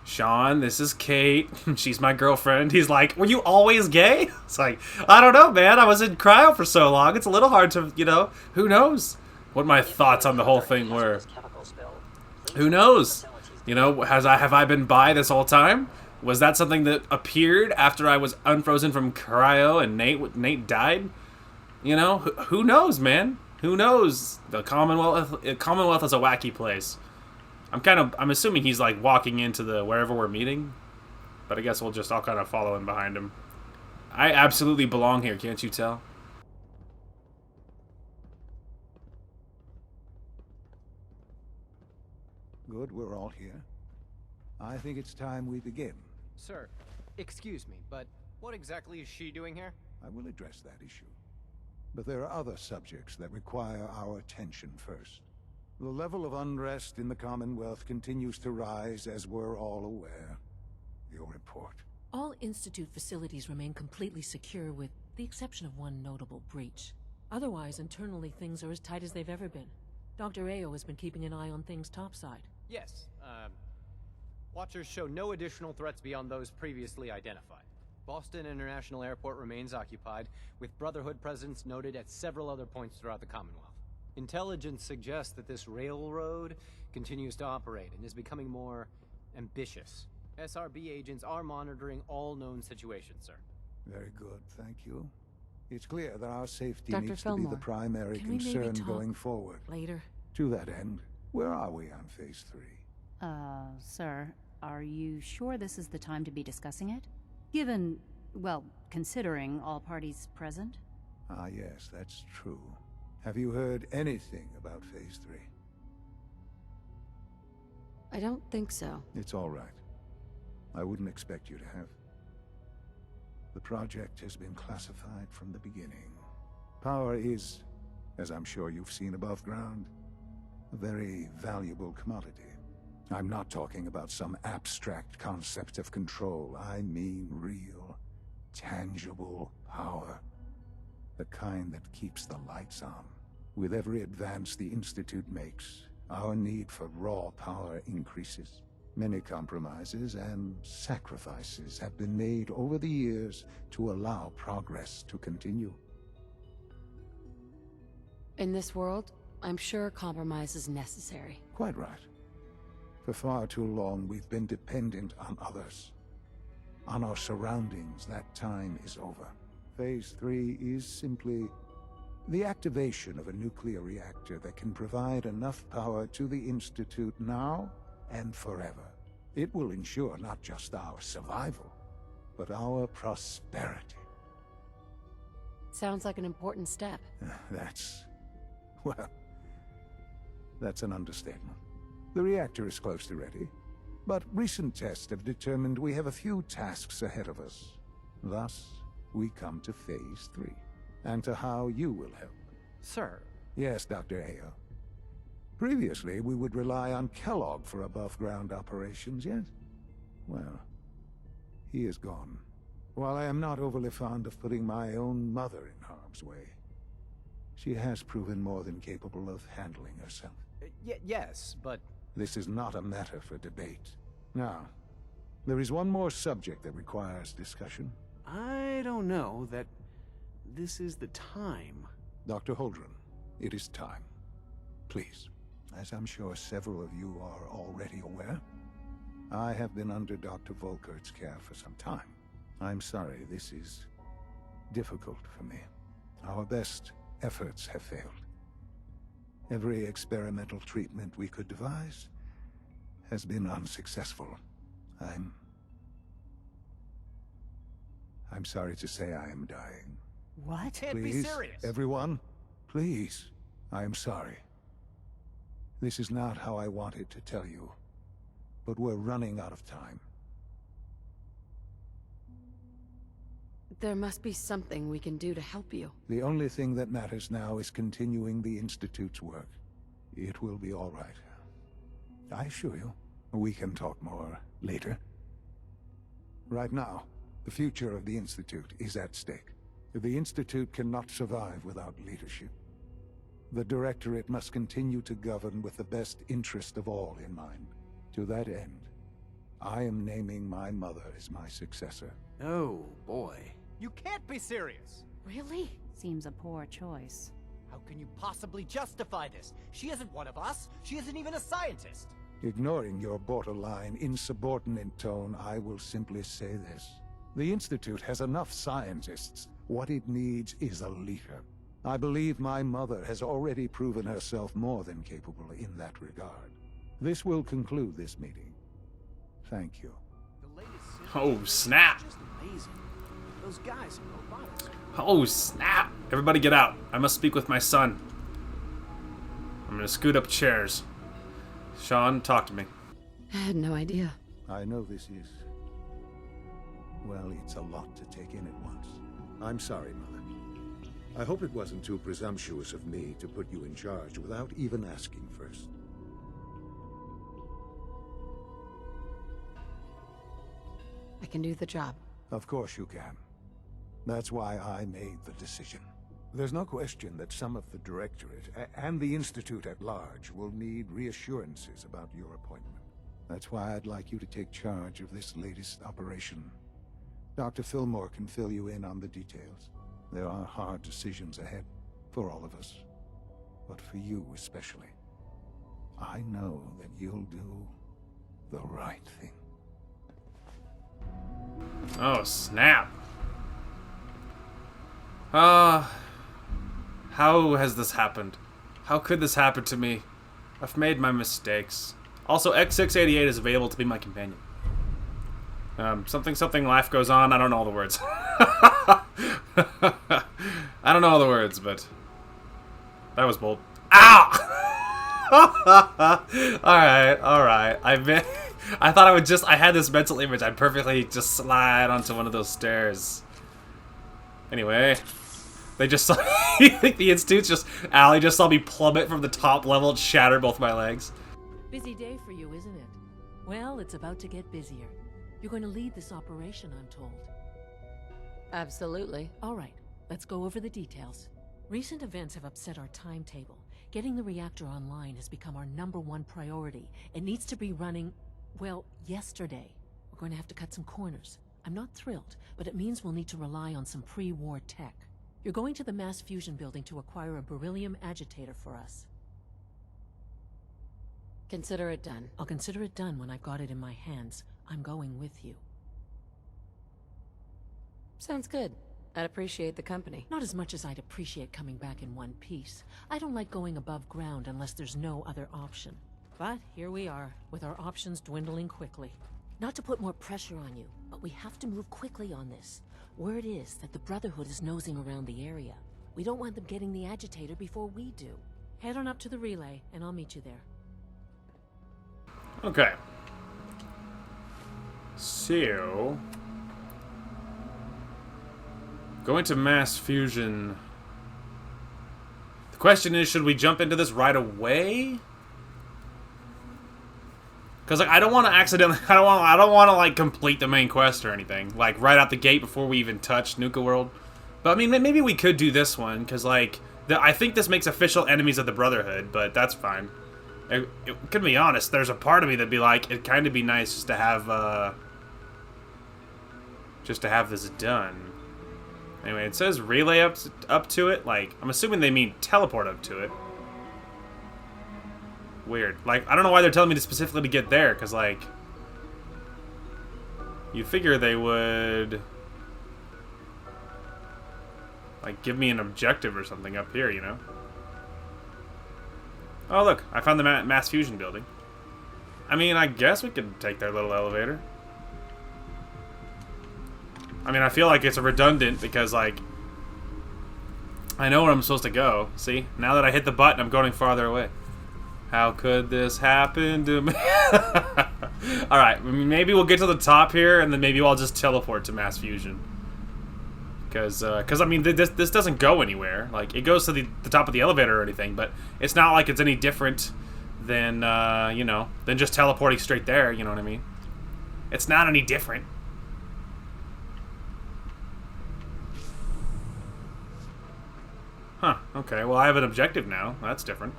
[SPEAKER 1] Sean, this is Kate. She's my girlfriend. He's like, were you always gay? It's like, I don't know, man. I was in cryo for so long. It's a little hard to, you know, who knows what my thoughts on the whole thing were. Who knows? You know, have I been bi this whole time? Was that something that appeared after I was unfrozen from cryo and Nate died? You know, who knows, man? Who knows? The Commonwealth is a wacky place. I'm assuming he's like walking into wherever we're meeting, but I guess I'll kind of follow in behind him. I absolutely belong here, can't you tell?
[SPEAKER 19] Good, we're all here. I think it's time we begin.
[SPEAKER 21] Sir, excuse me, but what exactly is she doing here?
[SPEAKER 19] I will address that issue. But there are other subjects that require our attention first. The level of unrest in the Commonwealth continues to rise, as we're all aware. Your report.
[SPEAKER 22] All Institute facilities remain completely secure with the exception of one notable breach. Otherwise, internally, things are as tight as they've ever been. Dr. Ayo has been keeping an eye on things topside.
[SPEAKER 21] Yes, Watchers show no additional threats beyond those previously identified. Boston International Airport remains occupied, with Brotherhood presence noted at several other points throughout the Commonwealth. Intelligence suggests that this railroad continues to operate and is becoming more ambitious. SRB agents are monitoring all known situations, sir.
[SPEAKER 19] Very good, thank you. It's clear that our safety
[SPEAKER 22] Dr.
[SPEAKER 19] needs
[SPEAKER 22] Fillmore,
[SPEAKER 19] to be the primary
[SPEAKER 22] can we maybe
[SPEAKER 19] concern
[SPEAKER 22] talk
[SPEAKER 19] going forward.
[SPEAKER 22] later?
[SPEAKER 19] To that end, where are we on Phase 3?
[SPEAKER 23] Sir, are you sure this is the time to be discussing it? Given, well, considering all parties present?
[SPEAKER 19] Ah, yes, that's true. Have you heard anything about Phase 3?
[SPEAKER 3] I don't think so.
[SPEAKER 19] It's all right. I wouldn't expect you to have. The project has been classified from the beginning. Power is, as I'm sure you've seen above ground, a very valuable commodity. I'm not talking about some abstract concept of control. I mean real, tangible power. The kind that keeps the lights on. With every advance the Institute makes, our need for raw power increases. Many compromises and sacrifices have been made over the years to allow progress to continue.
[SPEAKER 3] In this world, I'm sure compromise is necessary.
[SPEAKER 19] Quite right. For far too long, we've been dependent on others. On our surroundings. That time is over. Phase 3 is simply the activation of a nuclear reactor that can provide enough power to the Institute now and forever. It will ensure not just our survival, but our prosperity.
[SPEAKER 3] Sounds like an important step.
[SPEAKER 19] Well, that's an understatement. The reactor is close to ready, but recent tests have determined we have a few tasks ahead of us. Thus, we come to Phase 3, and to how you will help.
[SPEAKER 21] Sir.
[SPEAKER 19] Yes, Dr. Ayo. Previously, we would rely on Kellogg for above-ground operations, yes? Well, he is gone. While I am not overly fond of putting my own mother in harm's way, she has proven more than capable of handling herself.
[SPEAKER 21] Yes, but...
[SPEAKER 19] This is not a matter for debate. Now, there is one more subject that requires discussion.
[SPEAKER 7] I don't know that this is the time.
[SPEAKER 19] Dr. Holdren, it is time. Please, as I'm sure several of you are already aware, I have been under Dr. Volkert's care for some time. I'm sorry, this is difficult for me. Our best efforts have failed. Every experimental treatment we could devise has been unsuccessful. I'm sorry to say I am dying.
[SPEAKER 23] What?
[SPEAKER 21] Can't be serious.
[SPEAKER 19] Everyone, please. I am sorry. This is not how I wanted to tell you, but we're running out of time.
[SPEAKER 3] There must be something we can do to help you.
[SPEAKER 19] The only thing that matters now is continuing the Institute's work. It will be all right. I assure you, we can talk more later. Right now, the future of the Institute is at stake. The Institute cannot survive without leadership. The Directorate must continue to govern with the best interest of all in mind. To that end, I am naming my mother as my successor.
[SPEAKER 7] Oh, boy.
[SPEAKER 21] You can't be serious!
[SPEAKER 3] Really?
[SPEAKER 23] Seems a poor choice.
[SPEAKER 21] How can you possibly justify this? She isn't one of us. She isn't even a scientist.
[SPEAKER 19] Ignoring your borderline, insubordinate tone, I will simply say this. The Institute has enough scientists. What it needs is a leader. I believe my mother has already proven herself more than capable in that regard. This will conclude this meeting. Thank you.
[SPEAKER 1] Oh, snap.
[SPEAKER 7] Just amazing. Those guys are robotics.
[SPEAKER 1] Oh, snap. Everybody get out. I must speak with my son. I'm gonna scoot up chairs. Sean, talk to me.
[SPEAKER 3] I had no idea.
[SPEAKER 19] I know this is... well, it's a lot to take in at once. I'm sorry, Mother. I hope it wasn't too presumptuous of me to put you in charge without even asking first.
[SPEAKER 3] I can do the job.
[SPEAKER 19] Of course you can. That's why I made the decision. There's no question that some of the Directorate and the Institute at large will need reassurances about your appointment. That's why I'd like you to take charge of this latest operation. Dr. Fillmore can fill you in on the details. There are hard decisions ahead for all of us, but for you especially. I know that you'll do the right thing.
[SPEAKER 1] Oh, snap. How has this happened? How could this happen to me? I've made my mistakes. Also, X688 is available to be my companion. Something life goes on. I don't know all the words. I don't know all the words, but that was bold. Ow! Alright. I thought I had this mental image. I'd perfectly just slide onto one of those stairs. Anyway, they just saw you think the Institute's just... Allie just saw me plummet from the top level and shatter both my legs.
[SPEAKER 22] Busy day for you, isn't it? Well, it's about to get busier. You're going to lead this operation, I'm told.
[SPEAKER 3] Absolutely.
[SPEAKER 22] All right, let's go over the details. Recent events have upset our timetable. Getting the reactor online has become our #1 priority. It needs to be running... Well, yesterday. We're going to have to cut some corners. I'm not thrilled, but it means we'll need to rely on some pre-war tech. You're going to the mass fusion building to acquire a beryllium agitator for us.
[SPEAKER 3] Consider it done.
[SPEAKER 22] I'll consider it done when I've got it in my hands. I'm going with you.
[SPEAKER 3] Sounds good. I'd appreciate the company.
[SPEAKER 22] Not as much as I'd appreciate coming back in one piece. I don't like going above ground unless there's no other option. But here we are, with our options dwindling quickly. Not to put more pressure on you, but we have to move quickly on this. Word is that the Brotherhood is nosing around the area. We don't want them getting the agitator before we do. Head on up to the relay, and I'll meet you there.
[SPEAKER 1] Okay. So... going to mass fusion. The question is, should we jump into this right away? Because like I don't want to accidentally, I don't want to like complete the main quest or anything, like right out the gate before we even touch Nuka World. But I mean, maybe we could do this one because like I think this makes official enemies of the Brotherhood, but that's fine. It can be honest, there's a part of me that'd be like, it'd kind of be nice just to have this done. Anyway, it says relay up to it. Like I'm assuming they mean teleport up to it. Weird. Like, I don't know why they're telling me to specifically get there, because, like... you'd figure they would... like, give me an objective or something up here, you know? Oh, look. I found the mass fusion building. I mean, I guess we could take their little elevator. I mean, I feel like it's redundant, because, like... I know where I'm supposed to go. See? Now that I hit the button, I'm going farther away. How could this happen to me? Alright, maybe we'll get to the top here, and then maybe I'll just teleport to mass fusion. Because I mean, this doesn't go anywhere. Like, it goes to the top of the elevator or anything, but it's not like it's any different than, you know, than just teleporting straight there, you know what I mean? It's not any different. Huh, okay, well I have an objective now. That's different.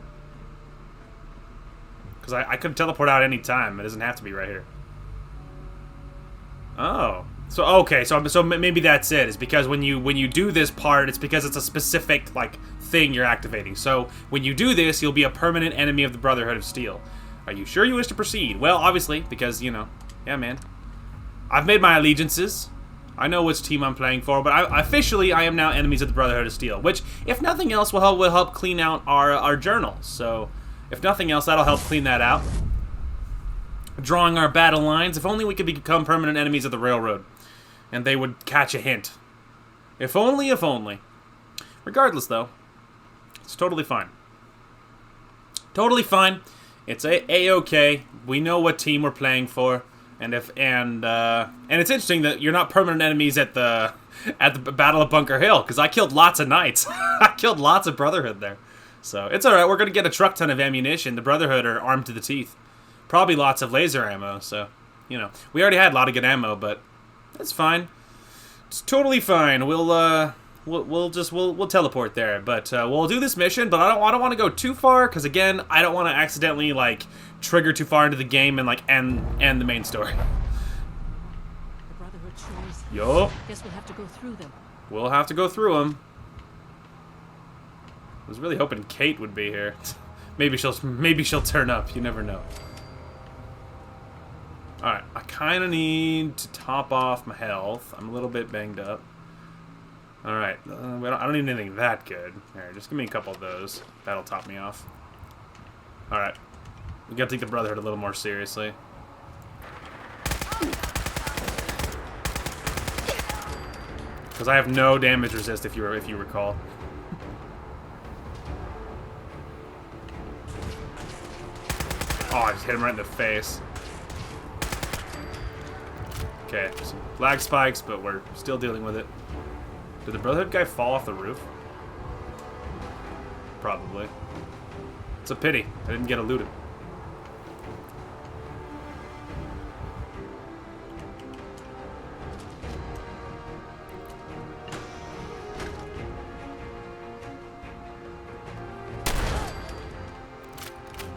[SPEAKER 1] Because I could teleport out any time. It doesn't have to be right here. Oh. So, okay. So maybe that's it. It's because when you do this part, it's because it's a specific, like, thing you're activating. So, when you do this, you'll be a permanent enemy of the Brotherhood of Steel. Are you sure you wish to proceed? Well, obviously, because, you know. Yeah, man. I've made my allegiances. I know which team I'm playing for, but officially, I am now enemies of the Brotherhood of Steel. Which, if nothing else, will help clean out our journals. So... if nothing else, that'll help clean that out. Drawing our battle lines. If only we could become permanent enemies of the Railroad. And they would catch a hint. If only, if only. Regardless, though. It's totally fine. Totally fine. It's A-okay. We know what team we're playing for. And it's interesting that you're not permanent enemies at the Battle of Bunker Hill. Because I killed lots of knights. I killed lots of Brotherhood there. So, it's alright, we're going to get a truck ton of ammunition. The Brotherhood are armed to the teeth. Probably lots of laser ammo, so, you know. We already had a lot of good ammo, but that's fine. It's totally fine. We'll teleport there. But, we'll do this mission, but I don't want to go too far, because, again, I don't want to accidentally, like, trigger too far into the game and, like, end the main story.
[SPEAKER 22] The Brotherhood shores.
[SPEAKER 1] Yo.
[SPEAKER 22] Guess we'll have to go through them.
[SPEAKER 1] We'll have to go through them. I was really hoping Kate would be here. maybe she'll turn up. You never know. All right, I kind of need to top off my health. I'm a little bit banged up. All right, I don't need anything that good. Here, just give me a couple of those. That'll top me off. All right, we gotta take the Brotherhood a little more seriously. Because I have no damage resist, if you recall. Oh, I just hit him right in the face. Okay, some lag spikes, but we're still dealing with it. Did the Brotherhood guy fall off the roof? Probably. It's a pity. I didn't get eluded.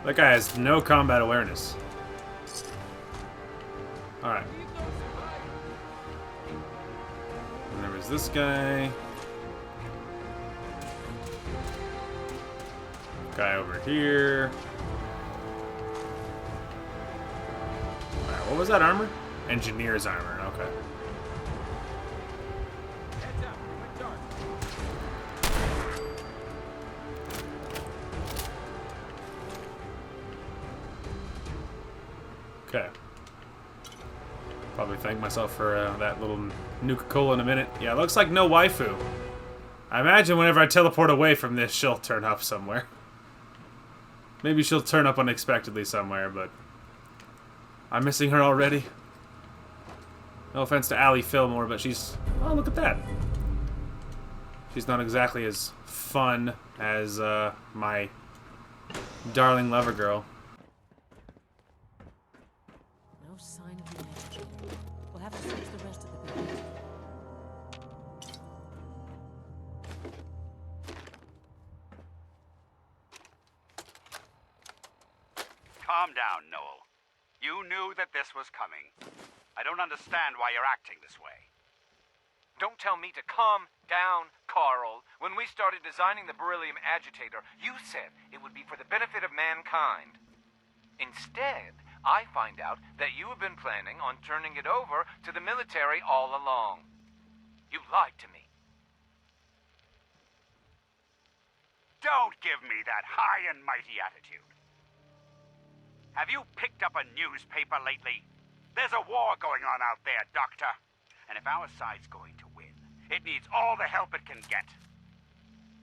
[SPEAKER 1] That guy has no combat awareness. Alright. And there was this guy. Guy over here. Alright, what was that armor? Engineer's armor, okay. Okay. Probably thank myself for that little Nuka-Cola in a minute. Yeah, looks like no waifu. I imagine whenever I teleport away from this, she'll turn up somewhere. Maybe she'll turn up unexpectedly somewhere, but I'm missing her already. No offense to Allie Fillmore, but she's... Oh, look at that. She's not exactly as fun as my darling lover girl.
[SPEAKER 22] No sign of the agitator. We'll have to search the rest of the building.
[SPEAKER 2] Calm down, Noel. You knew that this was coming. I don't understand why you're acting this way.
[SPEAKER 14] Don't tell me to calm down, Carl. When we started designing the beryllium agitator, you said it would be for the benefit of mankind. Instead, I find out that you have been planning on turning it over to the military all along. You lied to me.
[SPEAKER 2] Don't give me that high and mighty attitude. Have you picked up a newspaper lately? There's a war going on out there, Doctor. And if our side's going to win, it needs all the help it can get.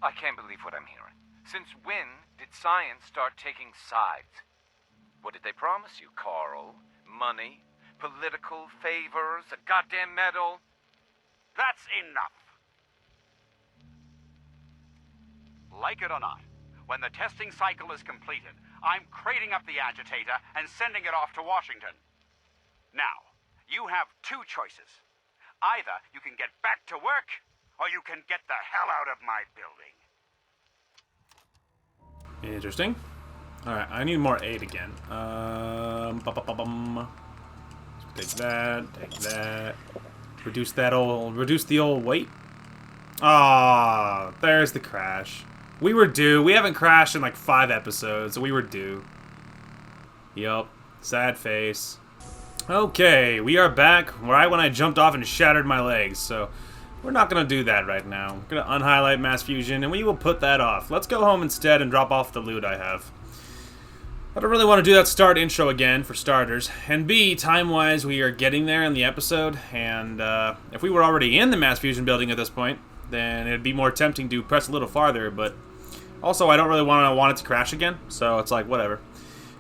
[SPEAKER 14] I can't believe what I'm hearing. Since when did science start taking sides? What did they promise you, Carl? Money? Political favors? A goddamn medal?
[SPEAKER 2] That's enough. Like it or not, when the testing cycle is completed, I'm crating up the agitator and sending it off to Washington. Now, you have two choices. Either you can get back to work, or you can get the hell out of my building.
[SPEAKER 1] Interesting. Alright, I need more aid again. Take that, take that. Reduce the old weight. Ah, there's the crash. We were due. We haven't crashed in like 5 episodes, so we were due. Yup. Sad face. Okay, we are back right when I jumped off and shattered my legs, so we're not going to do that right now. We're going to unhighlight mass fusion, and we will put that off. Let's go home instead and drop off the loot I have. I don't really want to do that start intro again, for starters. And B, time-wise, we are getting there in the episode, and if we were already in the mass fusion building at this point, then it'd be more tempting to press a little farther, but also I don't really want it to crash again, so it's like, whatever.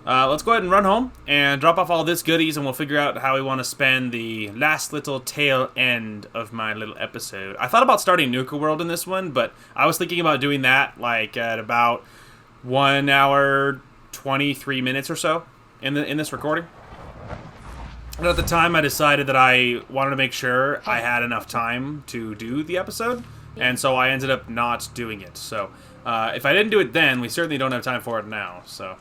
[SPEAKER 1] Let's go ahead and run home and drop off all this goodies, and we'll figure out how we want to spend the last little tail end of my little episode. I thought about starting Nuka World in this one, but I was thinking about doing that like at about 1 hour, 23 minutes or so in this recording. And at the time, I decided that I wanted to make sure I had enough time to do the episode, and so I ended up not doing it. So if I didn't do it then, we certainly don't have time for it now. So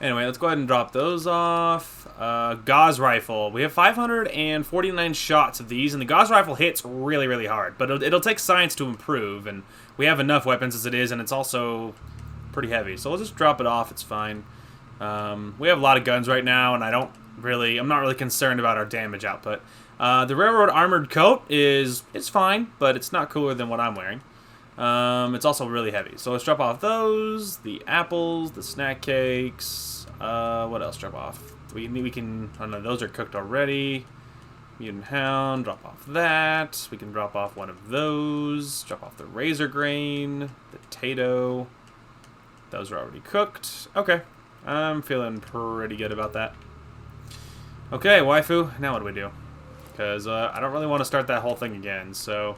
[SPEAKER 1] anyway, let's go ahead and drop those off. Gauss rifle. We have 549 shots of these, and the Gauss rifle hits really, really hard. But it'll take science to improve, and we have enough weapons as it is, and it's also pretty heavy. So we'll just drop it off. It's fine. We have a lot of guns right now, and I'm not really concerned about our damage output. The railroad armored coat it's fine, but it's not cooler than what I'm wearing. It's also really heavy. So let's drop off those, the apples, the snack cakes. What else drop off? We can, oh no, those are cooked already. Mutant Hound, drop off that. We can drop off one of those. Drop off the razor grain, the potato. Those are already cooked. Okay, I'm feeling pretty good about that. Okay, waifu, now what do we do? Because I don't really want to start that whole thing again, so...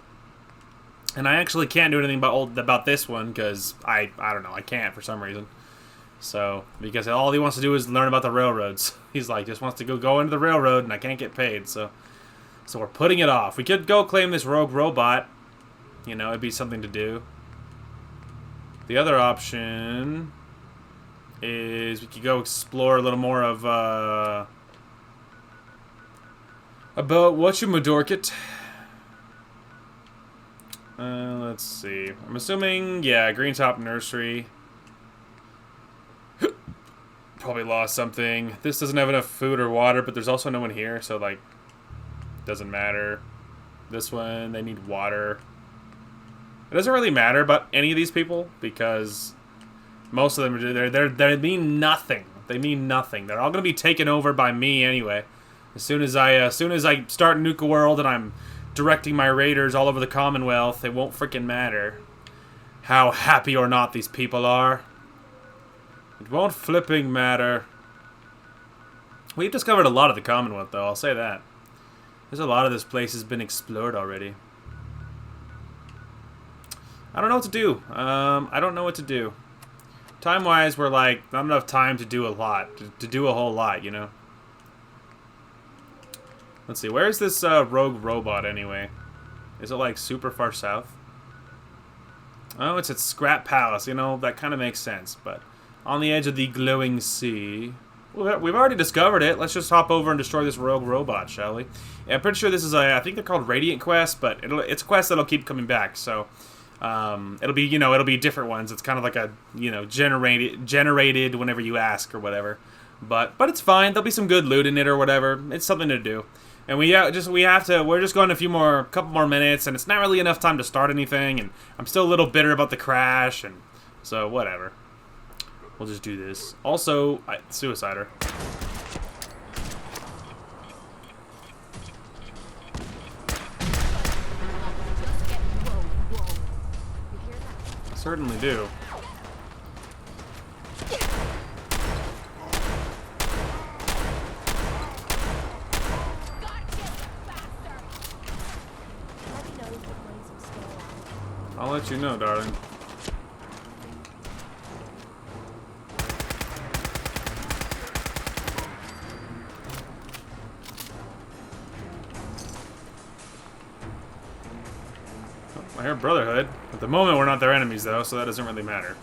[SPEAKER 1] And I actually can't do anything about this one, because I don't know, I can't for some reason. So, because all he wants to do is learn about the railroads. He's like, just wants to go into the railroad, and I can't get paid, so we're putting it off. We could go claim this rogue robot. You know, it'd be something to do. The other option is we could go explore a little more of About whatchamajorkit. Let's see. I'm assuming, yeah, Green Top Nursery. Probably lost something. This doesn't have enough food or water, but there's also no one here, so, like, doesn't matter. This one, they need water. It doesn't really matter about any of these people, because most of them, they mean nothing. They mean nothing. They're all going to be taken over by me anyway. As soon as I start Nuka World and I'm directing my raiders all over the Commonwealth, it won't freaking matter how happy or not these people are. It won't flipping matter. We've discovered a lot of the Commonwealth, though, I'll say that. There's a lot of this place has been explored already. I don't know what to do. I don't know what to do. Time-wise, we're like, not enough time to do a lot. To do a whole lot, you know? Let's see, where's this rogue robot anyway? Is it like super far south? Oh, it's at Scrap Palace. You know, that kind of makes sense. But on the edge of the glowing sea. Well, we've already discovered it. Let's just hop over and destroy this rogue robot, shall we? Yeah, I'm pretty sure this is a, I think they're called Radiant quests, but it's a quest that'll keep coming back. So it'll be, you know, it'll be different ones. It's kind of like a, you know, generated whenever you ask or whatever. But it's fine. There'll be some good loot in it or whatever. It's something to do. And we're just going a couple more minutes, and it's not really enough time to start anything, and I'm still a little bitter about the crash, and so whatever. We'll just do this. Also, Suicider. Certainly do. I'll let you know, darling. Oh, I hear Brotherhood. At the moment, we're not their enemies, though, so that doesn't really matter.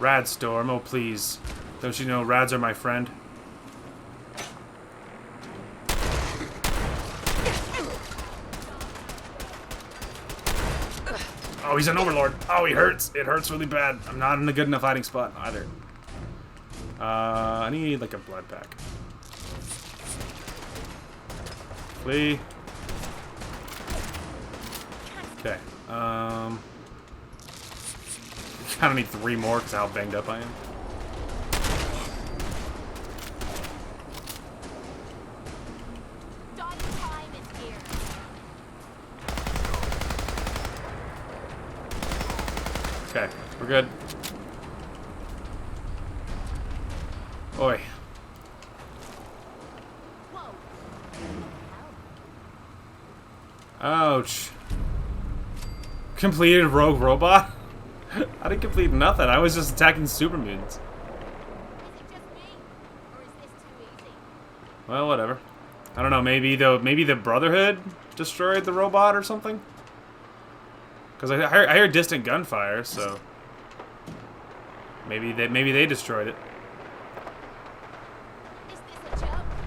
[SPEAKER 1] Radstorm, oh please. Don't you know Rads are my friend? Oh, he's an overlord. Oh, he hurts. It hurts really bad. I'm not in a good enough hiding spot either. I need like a blood pack. Flee. Okay. I kind of need 3 more because of how banged up I am. Okay, we're good. Oi. Ouch. Completed rogue robot? I didn't complete nothing. I was just attacking super mutants. Well, whatever. I don't know. Maybe the Brotherhood destroyed the robot or something. Because I hear distant gunfire, so maybe they destroyed it.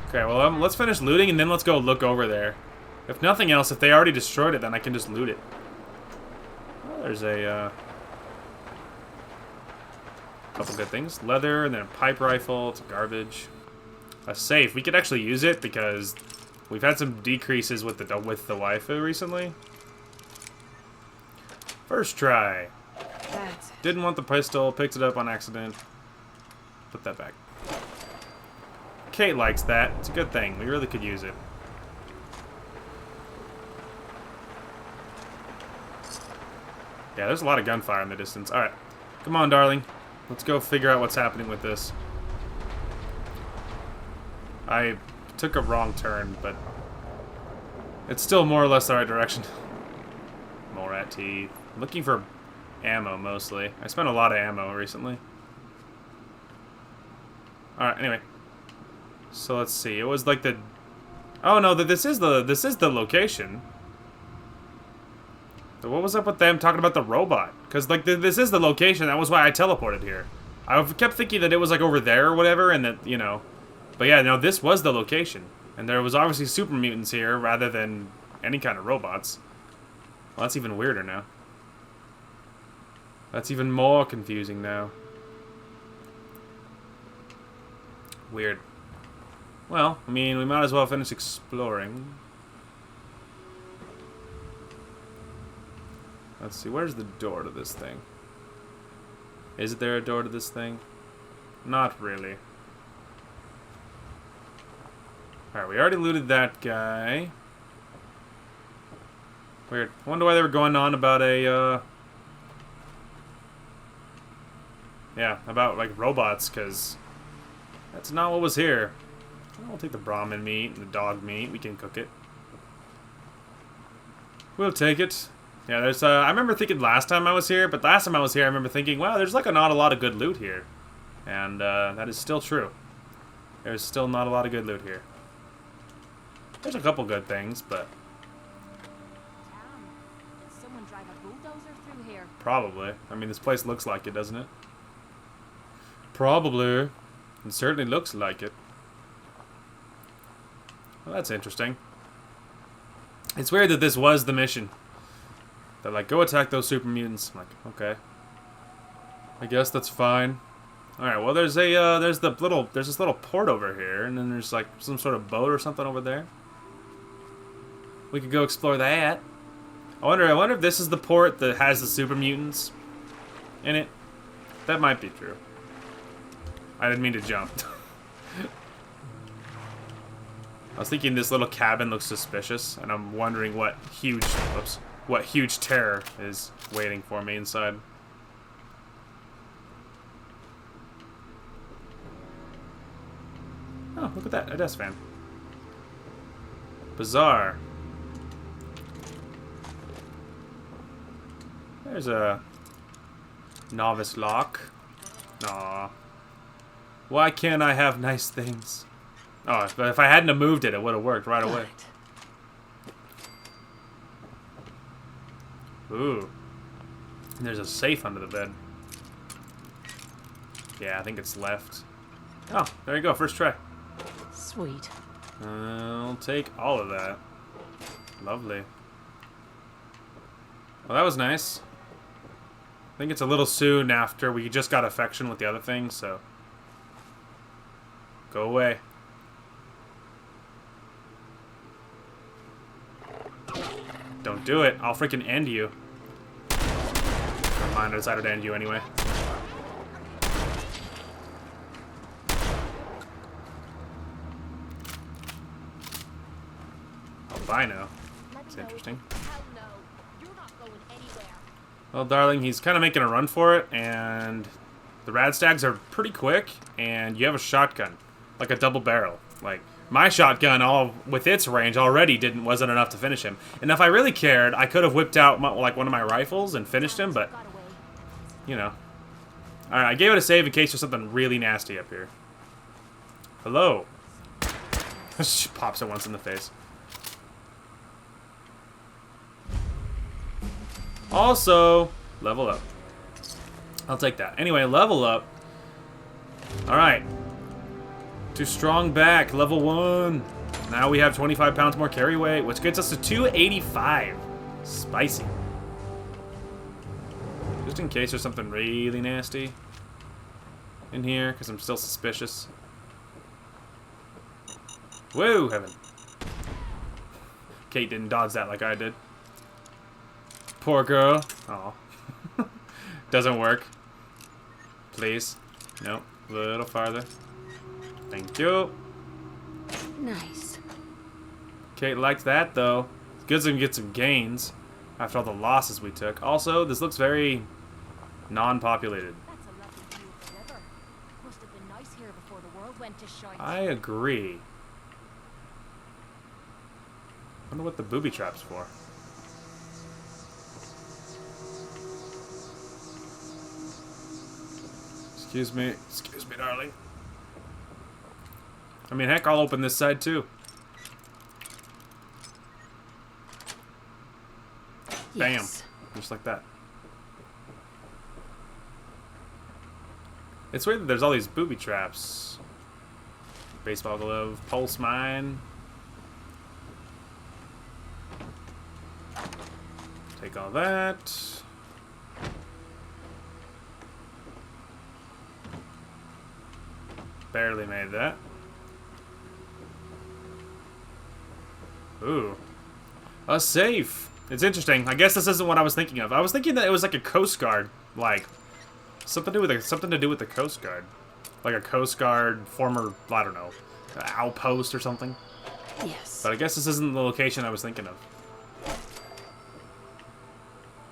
[SPEAKER 1] Okay, well let's finish looting and then let's go look over there. If nothing else, if they already destroyed it, then I can just loot it. Well, there's a couple good things: leather and then a pipe rifle. It's garbage. A safe. We could actually use it because we've had some decreases with the waifu recently. First try. Didn't want the pistol, picked it up on accident. Put that back. Kate likes that. It's a good thing. We really could use it. Yeah, there's a lot of gunfire in the distance. Alright. Come on, darling. Let's go figure out what's happening with this. I took a wrong turn, but it's still more or less the right direction. More rat teeth. Looking for ammo, mostly. I spent a lot of ammo recently. Alright, anyway. So let's see. It was like the... Oh no, this is the location. So what was up with them talking about the robot? Because like this is the location. That was why I teleported here. I kept thinking that it was like over there or whatever, and that, you know, But yeah, no, this was the location. And there was obviously super mutants here rather than any kind of robots. Well, that's even weirder now. That's even more confusing now. Weird. Well, I mean, we might as well finish exploring. Let's see, where's the door to this thing? Is there a door to this thing? Not really. Alright, we already looted that guy. Weird. I wonder why they were going on about a, yeah, about, like, robots, because that's not what was here. I'll take the Brahmin meat and the dog meat. We can cook it. We'll take it. Yeah, there's, I remember thinking last time I was here, but last time I was here, I remember thinking, wow, there's, like, not a lot of good loot here. And, that is still true. There's still not a lot of good loot here. There's a couple good things, but...
[SPEAKER 13] Did someone drive a bulldozer through here?
[SPEAKER 1] Probably. I mean, this place looks like it, doesn't it? Probably. It certainly looks like it. Well, that's interesting. It's weird that this was the mission. They're like, go attack those super mutants. I'm like, okay. I guess that's fine. Alright, well there's a there's this little port over here, and then there's like some sort of boat or something over there. We could go explore that. I wonder if this is the port that has the super mutants in it. That might be true. I didn't mean to jump. I was thinking this little cabin looks suspicious, and I'm wondering what huge terror is waiting for me inside. Oh, look at that, a desk fan. Bizarre. There's a novice lock. Aw. Why can't I have nice things? Oh, but if I hadn't have moved it, it would have worked right away. Ooh. And there's a safe under the bed. Yeah, I think it's left. Oh, there you go, first try.
[SPEAKER 22] Sweet.
[SPEAKER 1] I'll take all of that. Lovely. Well, that was nice. I think it's a little soon after we just got affection with the other thing, so... Go away. Don't do it. I'll freaking end you. Never mind, I decided to end you anyway. Albino. That's interesting. Well, darling, he's kind of making a run for it, and the Radstags are pretty quick, and you have a shotgun. Like a double barrel. Like, my shotgun, all with its range, already wasn't enough to finish him. And if I really cared, I could have whipped out, like, one of my rifles and finished him, but, you know. Alright, I gave it a save in case there's something really nasty up here. Hello. She pops it once in the face. Also, level up. I'll take that. Anyway, level up. Alright. Too strong back, level 1. Now we have 25 pounds more carry weight, which gets us to 285. Spicy. Just in case there's something really nasty in here, because I'm still suspicious. Whoa, heaven. Kate didn't dodge that like I did. Poor girl. Aw. Doesn't work. Please. Nope. A little farther. Thank you.
[SPEAKER 3] Nice.
[SPEAKER 1] Kate liked that, though. It's good to get some gains after all the losses we took. Also, this looks very non-populated.
[SPEAKER 13] That's a lovely view of the river. Must have been nice here before the world went to shite.
[SPEAKER 1] I agree. Wonder what the booby trap's for. Excuse me, darling. I mean, heck, I'll open this side too. Yes. Bam. Just like that. It's weird that there's all these booby traps. Baseball glove, pulse mine. Take all that. Barely made that. Ooh. A safe. It's interesting. I guess this isn't what I was thinking of. I was thinking that it was like a Coast Guard, like something to do with the Coast Guard. Like a Coast Guard former, I don't know, outpost or something.
[SPEAKER 3] Yes.
[SPEAKER 1] But I guess this isn't the location I was thinking of.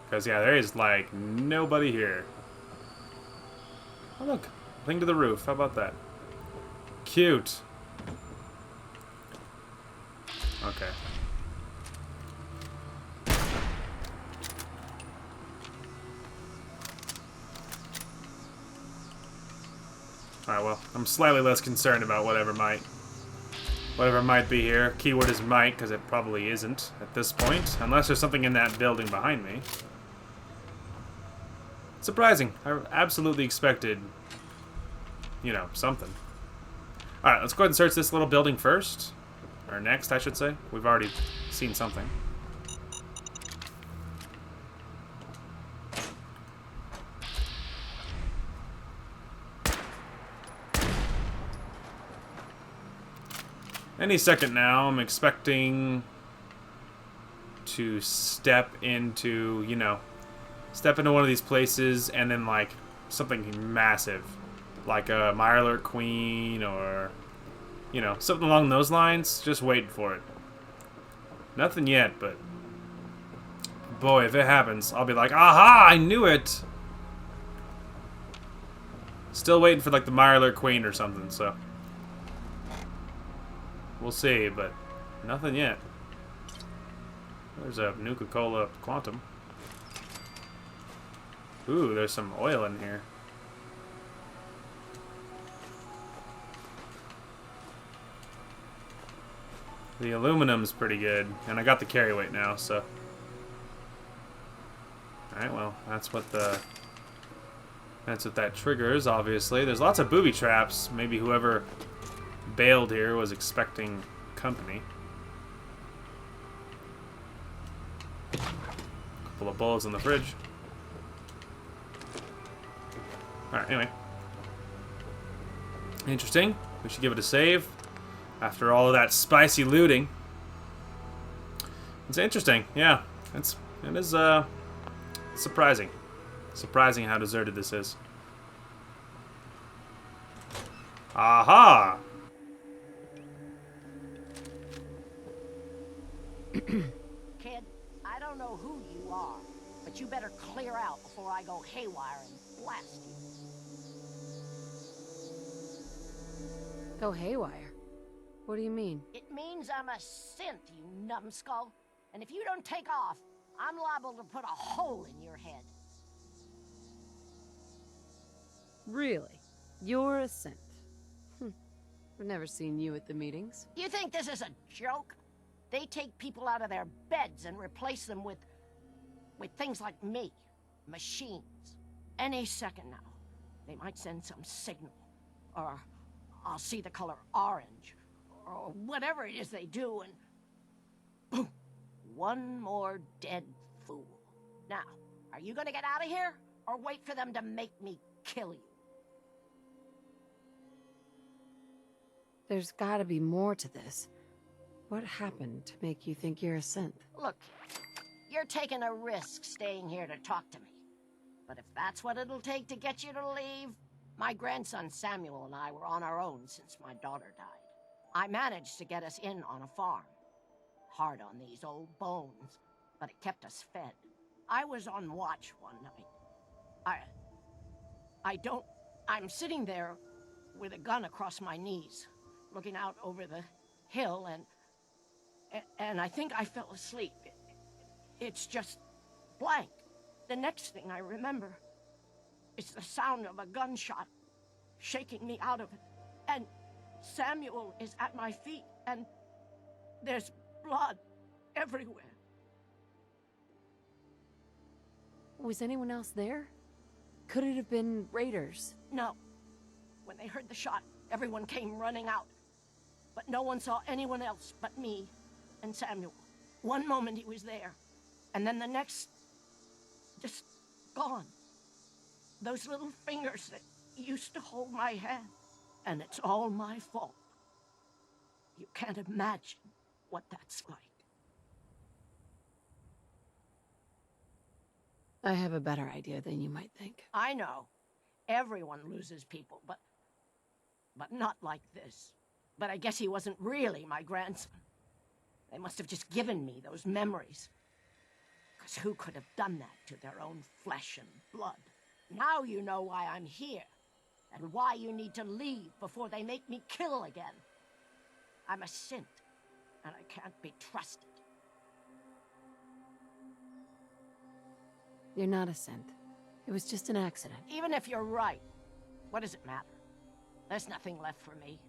[SPEAKER 1] Because, yeah, there is, like, nobody here. Oh, look. Thing to the roof. How about that? Cute. Okay. Alright, well, I'm slightly less concerned about whatever might be here. Keyword is might, because it probably isn't at this point. Unless there's something in that building behind me. Surprising. I absolutely expected, you know, something. Alright, let's go ahead and search this little building first. Or next, I should say. We've already seen something. Any second now, I'm expecting to step into, you know, one of these places and then, like, something massive. Like a Mirelurk Queen or, you know, something along those lines. Just waiting for it. Nothing yet, but boy, if it happens, I'll be like, aha, I knew it! Still waiting for, like, the Mirelurk Queen or something, so we'll see, but nothing yet. There's a Nuka-Cola Quantum. Ooh, there's some oil in here. The aluminum's pretty good, and I got the carry weight now, so. Alright, well, that's what that triggers, obviously. There's lots of booby traps. Maybe whoever bailed here was expecting company. Couple of bullets in the fridge. Alright, anyway. Interesting. We should give it a save. After all of that spicy looting. It's interesting, yeah. It is surprising. Surprising how deserted this is. Aha!
[SPEAKER 16] Kid, I don't know who you are, but you better clear out before I go haywire and blast you.
[SPEAKER 3] Go haywire? What do you mean?
[SPEAKER 16] It means I'm a synth, you numbskull. And if you don't take off, I'm liable to put a hole in your head.
[SPEAKER 3] Really? You're a synth? I've never seen you at the meetings.
[SPEAKER 16] You think this is a joke? They take people out of their beds and replace them with things like me. Machines. Any second now, they might send some signal. Or I'll see the color orange. Or whatever it is they do, and boom, one more dead fool. Now, are you gonna get out of here, or wait for them to make me kill you?
[SPEAKER 3] There's gotta be more to this. What happened to make you think you're a synth?
[SPEAKER 16] Look, you're taking a risk staying here to talk to me. But if that's what it'll take to get you to leave, my grandson Samuel and I were on our own since my daughter died. I managed to get us in on a farm. Hard on these old bones, but it kept us fed. I was on watch one night. I'm sitting there with a gun across my knees, looking out over the hill, and I think I fell asleep. It's just blank. The next thing I remember is the sound of a gunshot shaking me out of it, and Samuel is at my feet, and there's blood everywhere.
[SPEAKER 3] Was anyone else there? Could it have been raiders?
[SPEAKER 16] No. When they heard the shot, everyone came running out. but no one saw anyone else but me and Samuel. One moment he was there, and then the next, just gone. Those little fingers that used to hold my hand, and it's all my fault. You can't imagine what that's like.
[SPEAKER 3] I have a better idea than you might think.
[SPEAKER 16] I know. Everyone loses people, but not like this. But I guess he wasn't really my grandson. They must have just given me those memories. Because who could have done that to their own flesh and blood? Now you know why I'm here, and why you need to leave before they make me kill again. I'm a synth, and I can't be trusted.
[SPEAKER 3] You're not a synth. It was just an accident.
[SPEAKER 16] Even if you're right, what does it matter? There's nothing left for me.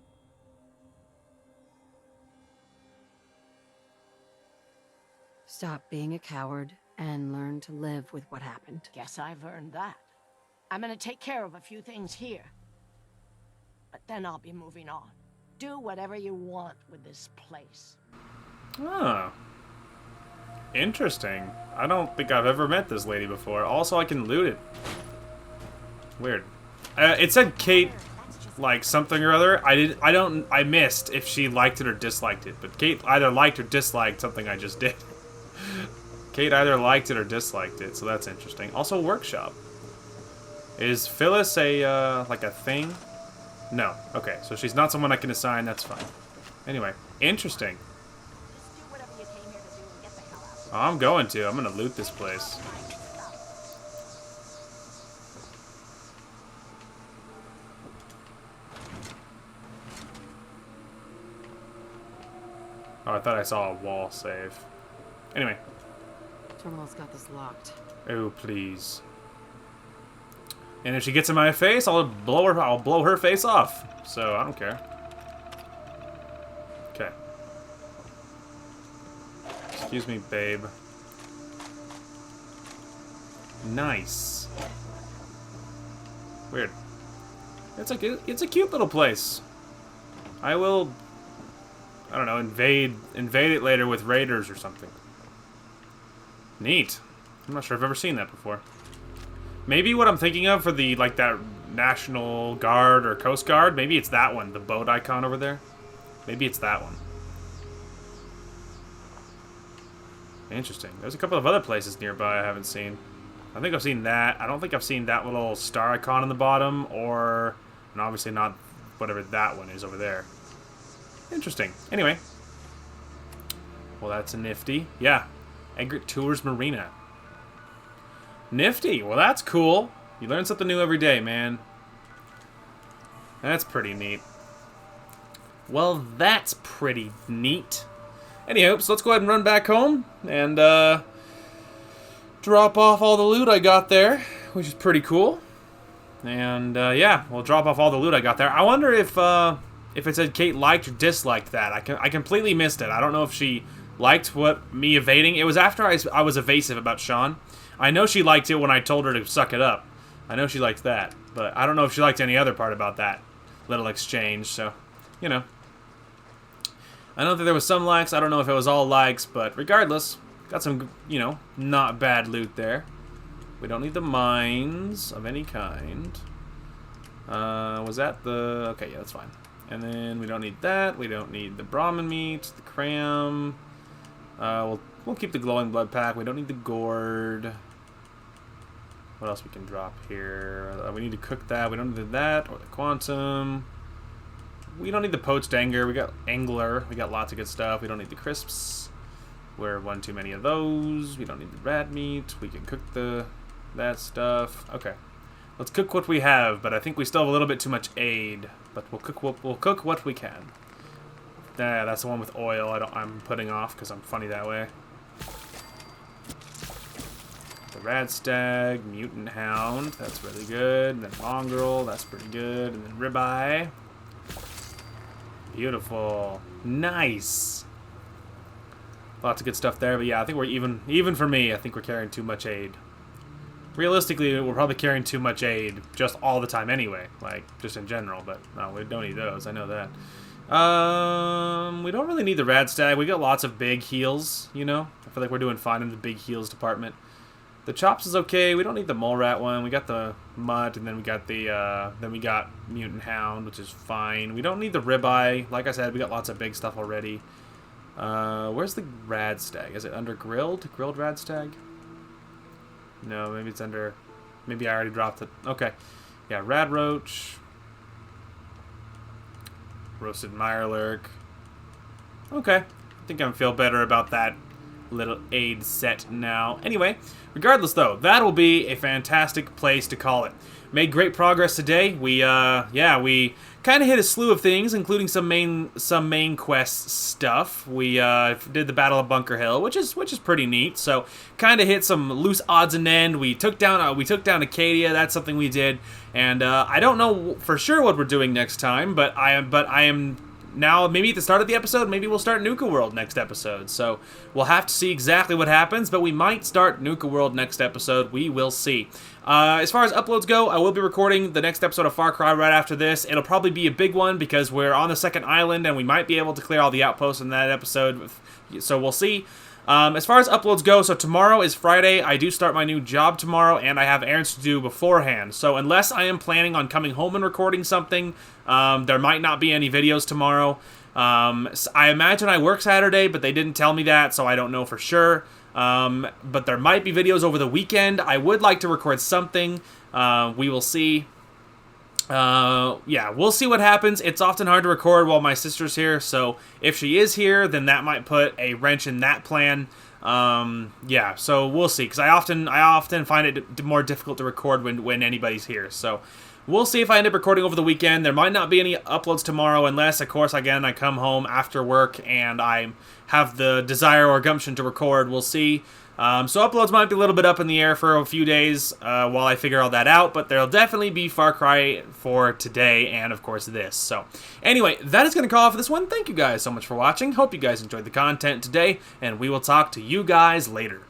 [SPEAKER 3] Stop being a coward and learn to live with what happened.
[SPEAKER 16] Guess I've earned that. I'm gonna take care of a few things here. But then I'll be moving on. Do whatever you want with this place.
[SPEAKER 1] Oh. Interesting. I don't think I've ever met this lady before. Also, I can loot it. Weird. It said Kate like something or other. I missed if she liked it or disliked it. But Kate either liked or disliked something I just did. Kate either liked it or disliked it, so that's interesting. Also, workshop. Is Phyllis a, like a thing? No. Okay, so she's not someone I can assign, that's fine. Anyway, interesting. Oh, I'm going to. I'm gonna loot this place. Oh, I thought I saw a wall save. Anyway.
[SPEAKER 3] Terminal's got this locked.
[SPEAKER 1] Oh, please. And if she gets in my face, I'll blow her face off. So, I don't care. Okay. Excuse me, babe. Nice. Weird. It's a cute little place. I will, I don't know, invade it later with raiders or something. Neat. I'm not sure I've ever seen that before. Maybe what I'm thinking of for the, like, that National Guard or Coast Guard, maybe it's that one, the boat icon over there. Maybe it's that one. Interesting. There's a couple of other places nearby I haven't seen. I think I've seen that. I don't think I've seen that little star icon on the bottom, or... and obviously not whatever that one is over there. Interesting. Anyway. Well, that's a nifty. Yeah. Egret Tours Marina. Nifty. Well, that's cool. You learn something new every day, man. That's pretty neat. Well, that's pretty neat. Anyhow, so let's go ahead and run back home and drop off all the loot I got there, which is pretty cool. And yeah, we'll drop off all the loot I got there. I wonder if it said Kate liked or disliked that. I completely missed it. I don't know if she liked me evading. It was after I was evasive about Sean. I know she liked it when I told her to suck it up. I know she liked that, but I don't know if she liked any other part about that little exchange, so, you know. I know that there was some likes, I don't know if it was all likes, but regardless, got some, you know, not bad loot there. We don't need the mines of any kind. Was that the... okay, yeah, that's fine. And then we don't need that, we don't need the Brahmin meat, the cram. We'll keep the glowing blood pack, we don't need the gourd. What else we can drop here? We need to cook that. We don't need that or the quantum. We don't need the poached anger. We got angler. We got lots of good stuff. We don't need the crisps. We're one too many of those. We don't need the rat meat. We can cook that stuff. Okay, let's cook what we have. But I think we still have a little bit too much aid. But we'll cook what we can. Yeah, that's the one with oil. I'm putting off because I'm funny that way. The Rad Stag, Mutant Hound, that's really good. And then Mongrel, that's pretty good. And then Ribeye. Beautiful. Nice. Lots of good stuff there, but yeah, I think we're even for me, I think we're carrying too much aid. Realistically, we're probably carrying too much aid just all the time anyway, like, just in general, but no, we don't need those, I know that. We don't really need the rad stag. We got lots of big heals, you know? I feel like we're doing fine in the big heals department. The chops is okay. We don't need the mole rat one. We got the mutt, and then we got the mutant hound, which is fine. We don't need the ribeye. Like I said, we got lots of big stuff already. Where's the rad stag? Is it under grilled? Grilled rad stag? No, maybe it's under... Maybe I already dropped it. Okay. Yeah, rad roach. Roasted mirelurk. Okay. I think I feel better about that little aid set now. Anyway, regardless though, that'll be a fantastic place to call it. Made great progress today. We we kind of hit a slew of things, including some main quest stuff. We did the Battle of Bunker Hill, which is pretty neat. So kind of hit some loose odds and end. We took down Acadia. That's something we did, and I don't know for sure what we're doing next time, but I am now, maybe at the start of the episode, maybe we'll start Nuka World next episode. So we'll have to see exactly what happens, but we might start Nuka World next episode. We will see. As far as uploads go, I will be recording the next episode of Far Cry right after this. It'll probably be a big one because we're on the second island and we might be able to clear all the outposts in that episode. So we'll see. As far as uploads go, so tomorrow is Friday. I do start my new job tomorrow, and I have errands to do beforehand. So unless I am planning on coming home and recording something, there might not be any videos tomorrow. I imagine I work Saturday, but they didn't tell me that, so I don't know for sure. But there might be videos over the weekend. I would like to record something. We will see. Yeah, we'll see what happens. It's often hard to record while my sister's here, so if she is here, then that might put a wrench in that plan. Yeah, so we'll see, because I often find it more difficult to record when anybody's here, so we'll see if I end up recording over the weekend. There might not be any uploads tomorrow, unless, of course, again, I come home after work and I have the desire or gumption to record. We'll see. So uploads might be a little bit up in the air for a few days while I figure all that out, but there'll definitely be Far Cry for today and, of course, this. So anyway, that is going to call it for this one. Thank you guys so much for watching. Hope you guys enjoyed the content today, and we will talk to you guys later.